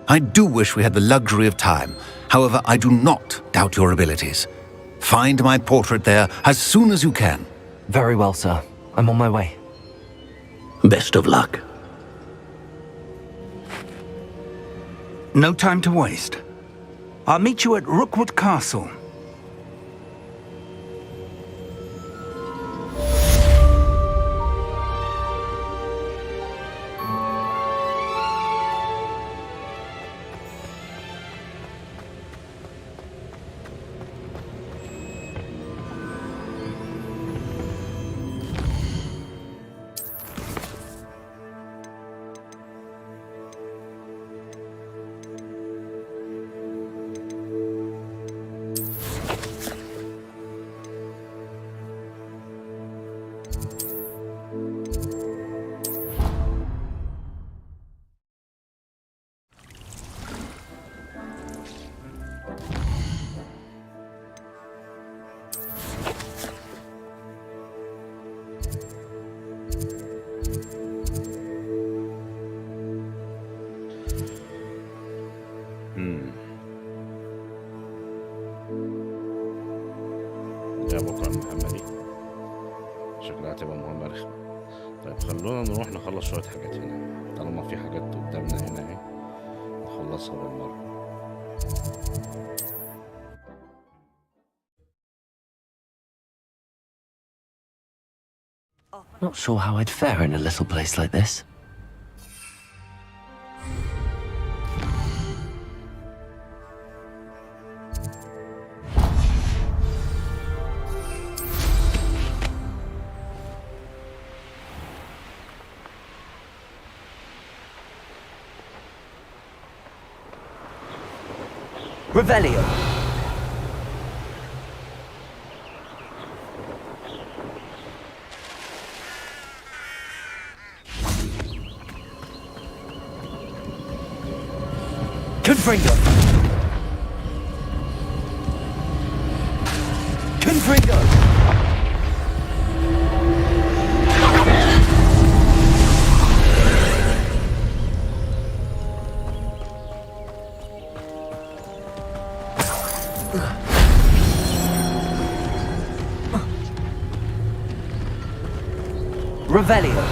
U: I do wish we had the luxury of time. However, I do not doubt your abilities. Find my portrait there as soon as you can.
G: Very well, sir. I'm on my way.
I: Best of luck.
T: No time to waste. I'll meet you at Rookwood Castle.
A: يا بكره المهمة دي شكلها هتبقى مهمة رخمة. طيب خلونا نروح نخلص شوية حاجات هنا طالما في حاجات قدامنا هنا اهي نخلصها بالمرة.
G: Not sure how I'd fare in a little place like this.
S: Revelio. Confringo. Confringo. Revelio.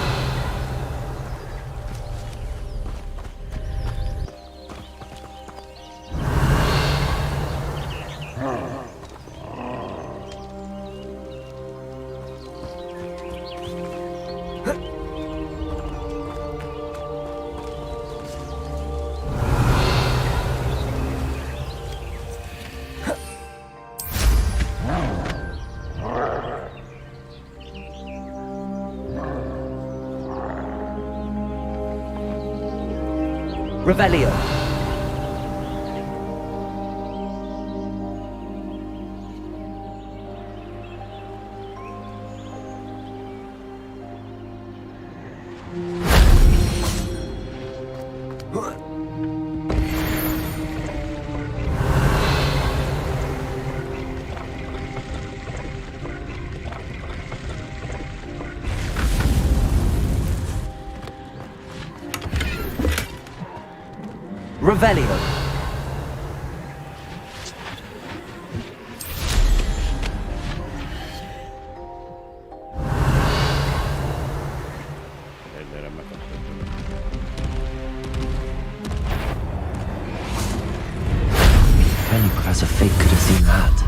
S: Revelio. Revelio.
G: Only Professor Fig could have seen that.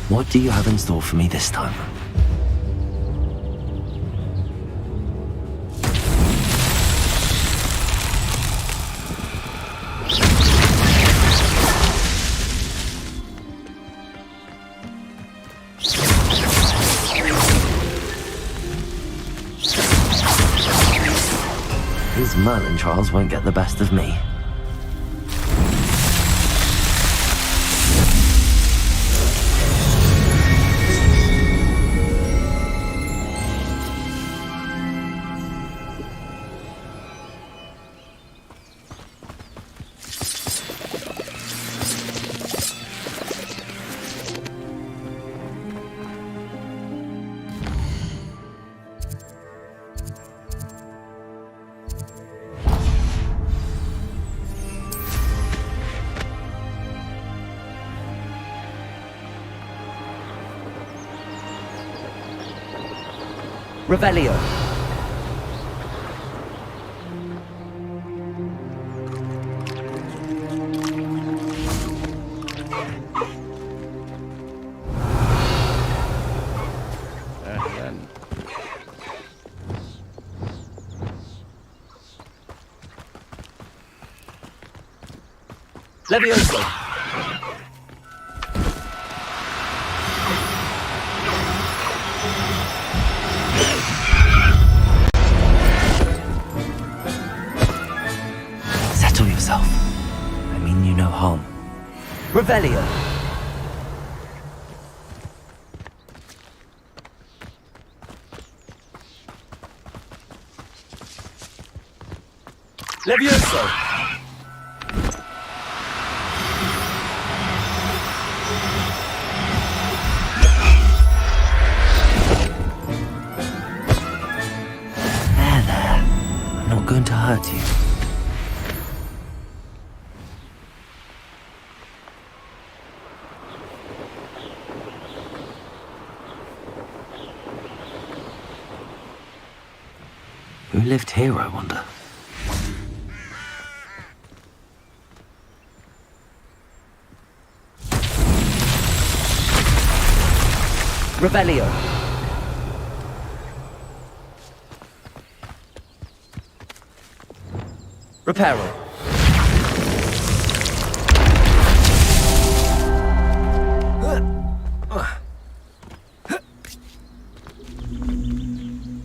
G: What do you have in store for me this time? His Merlin trials won't get the best of me.
S: Revelio. Levioso.
G: Settle yourself. I mean you no harm.
S: Revelio. Levioso!
G: There. I'm not going to hurt you. Who lived here, I wonder?
S: Revelio. Reparo.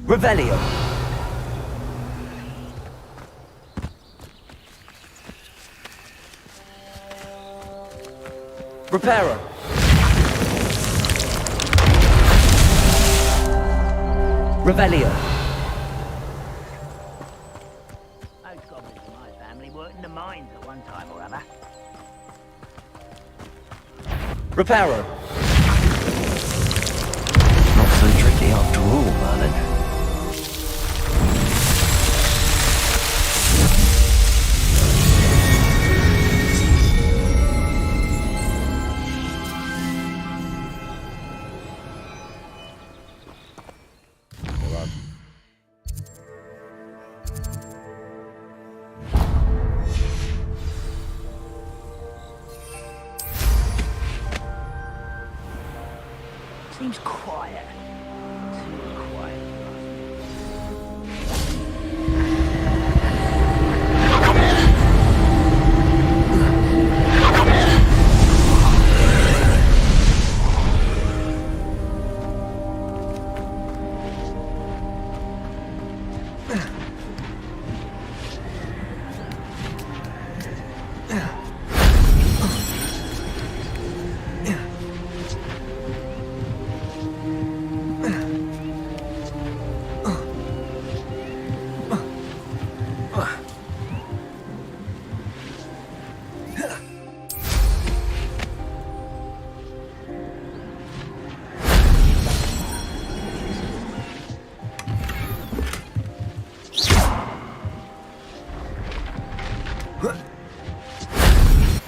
S: Revelio. Reparo. Revelio.
K: Most goblins in my family worked in the mines at one time or other.
S: Reparo.
G: Not so tricky after all, Merlin.
K: Seems quiet. Too quiet.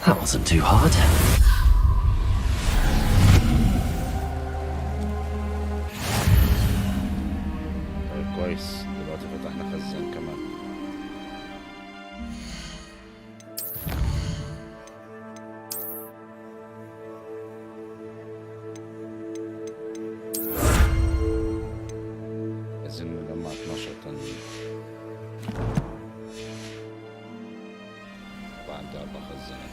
G: That wasn't too hard.
A: طيب كويس دلوقتي فتحنا خزان كمان. عايزين نجمع 12 طن. بعد 4 خزانات.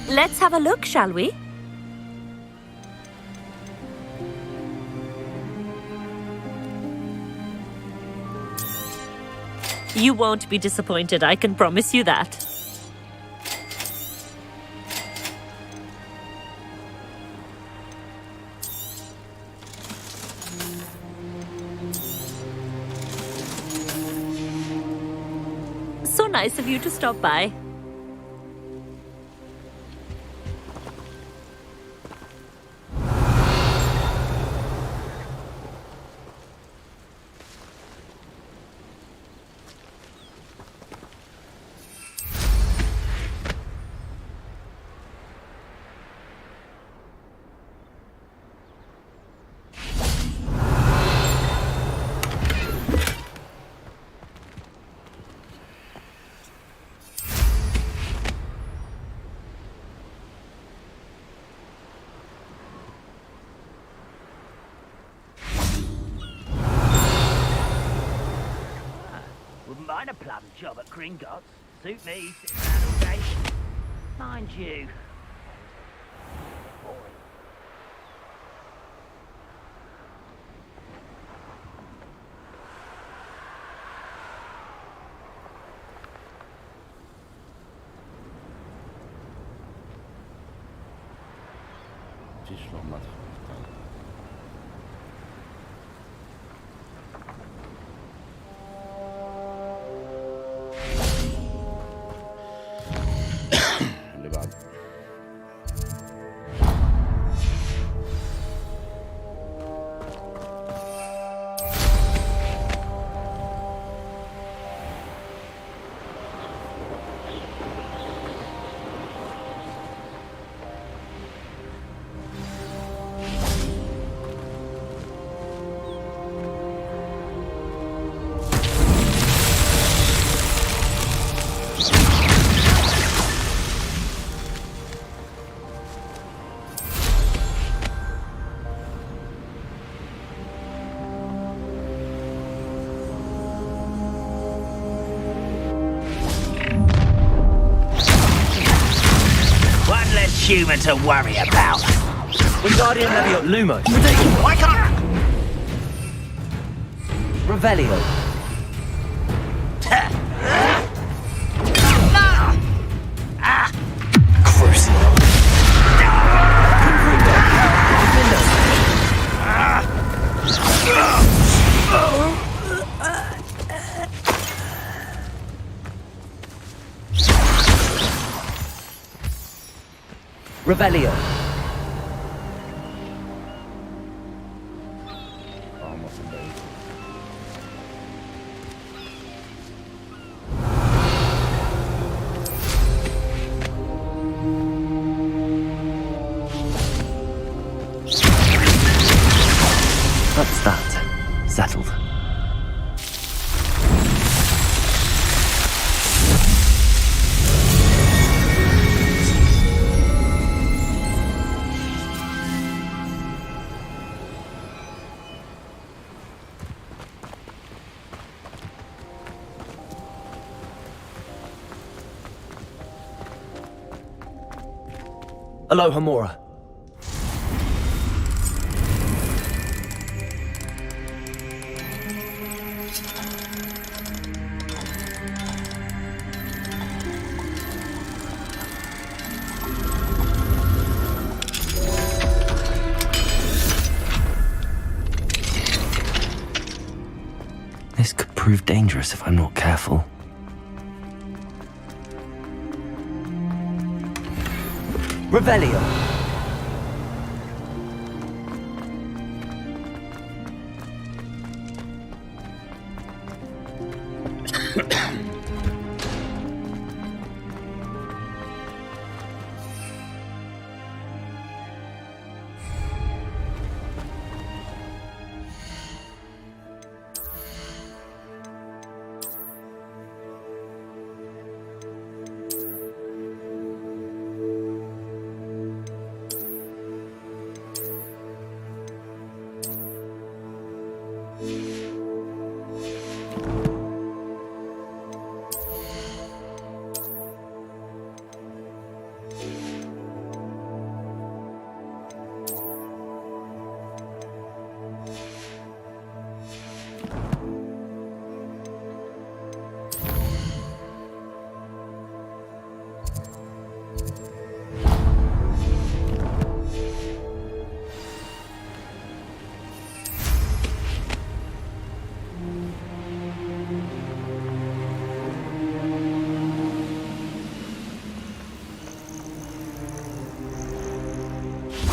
C: Let's have a look, shall we? You won't be disappointed, I can promise you that. So nice of you to stop by.
K: Wouldn't mind a plum job at Gringotts. Suit me, sitting around all day. Mind you. Boring.
A: مفيش له مدخل. اللي بعده
K: Human to worry about.
S: Wingardium Leviosa. Lumo.
K: Why can't
S: Revelio.
K: Crucible.
S: Revelio.
G: That's that. Settled.
S: Aloha Mora.
G: This could prove dangerous if I'm not careful.
S: Revelio.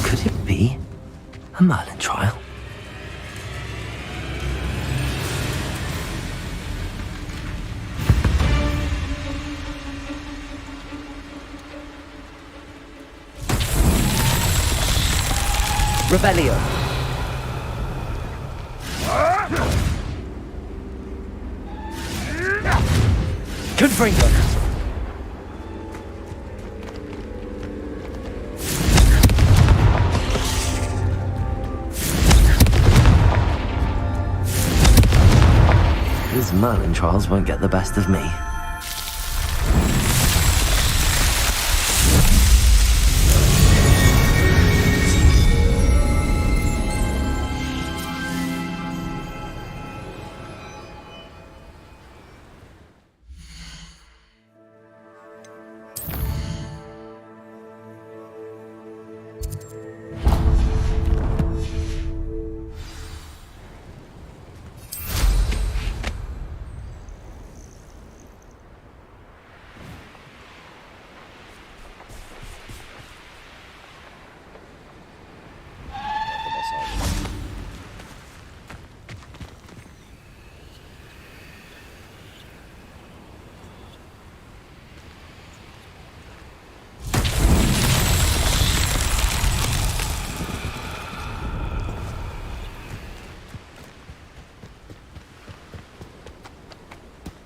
G: Could it be a Merlin trial?
S: Revelio. Confringo.
G: These Merlin trials won't get the best of me.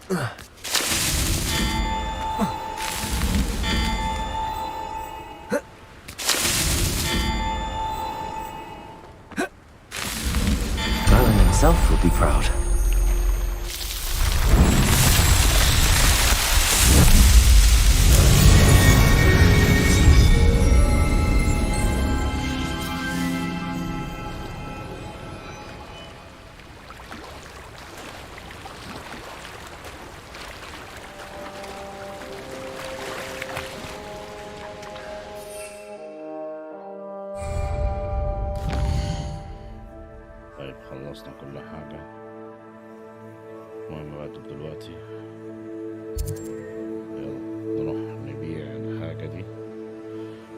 G: Merlin himself would be proud.
A: طيب خلصنا كل حاجة. المهم بقى دلوقتي يلا نروح نبيع الحاجة دي،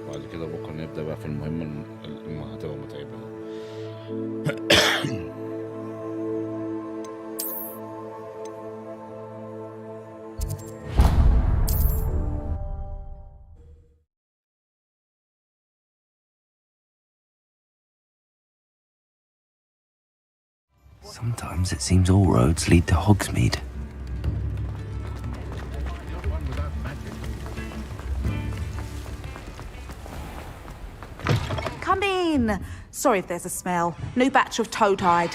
A: وبعد كده بكرة نبدأ بقى في المهمة اللي هتبقى متعبة.
G: Sometimes it seems all roads lead to Hogsmeade.
N: Come in. Sorry if there's a smell. New batch of toad-hide.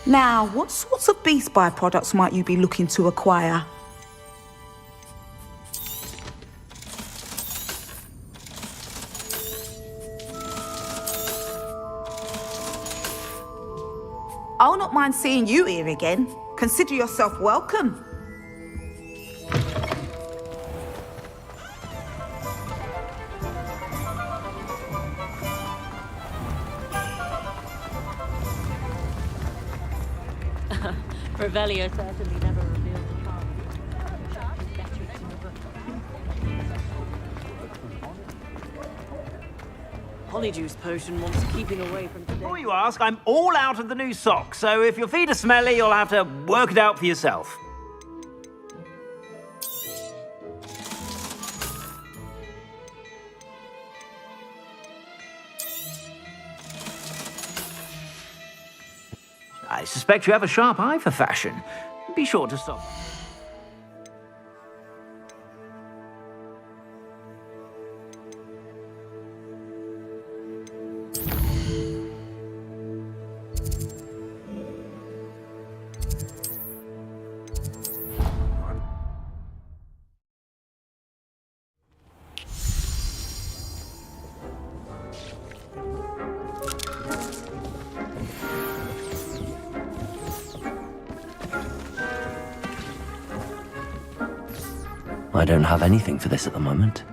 N: Now, what sorts of beast byproducts might you be looking to acquire? I'll not mind seeing you here again. Consider yourself welcome.
C: Revelio certainly never revealed the heart.
Q: Polyjuice potion wants keeping away from today.
K: Before you ask, I'm all out of the new socks, so if your feet are smelly, you'll have to work it out for yourself. I suspect you have a sharp eye for fashion. Be sure to stop.
G: I don't have anything for this at the moment.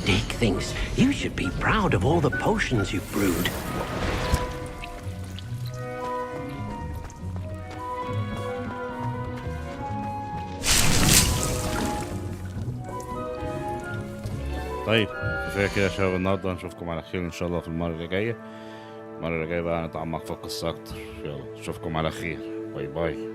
I: Dick thinks you should be proud of all the potions you've brewed.
A: طيب كفايه كده يا شباب، النهارده نشوفكم على خير ان شاء الله في المره اللي جايه. المره اللي جايه بقى هنتعمق في القصه اكتر. يلا نشوفكم على خير. باي باي.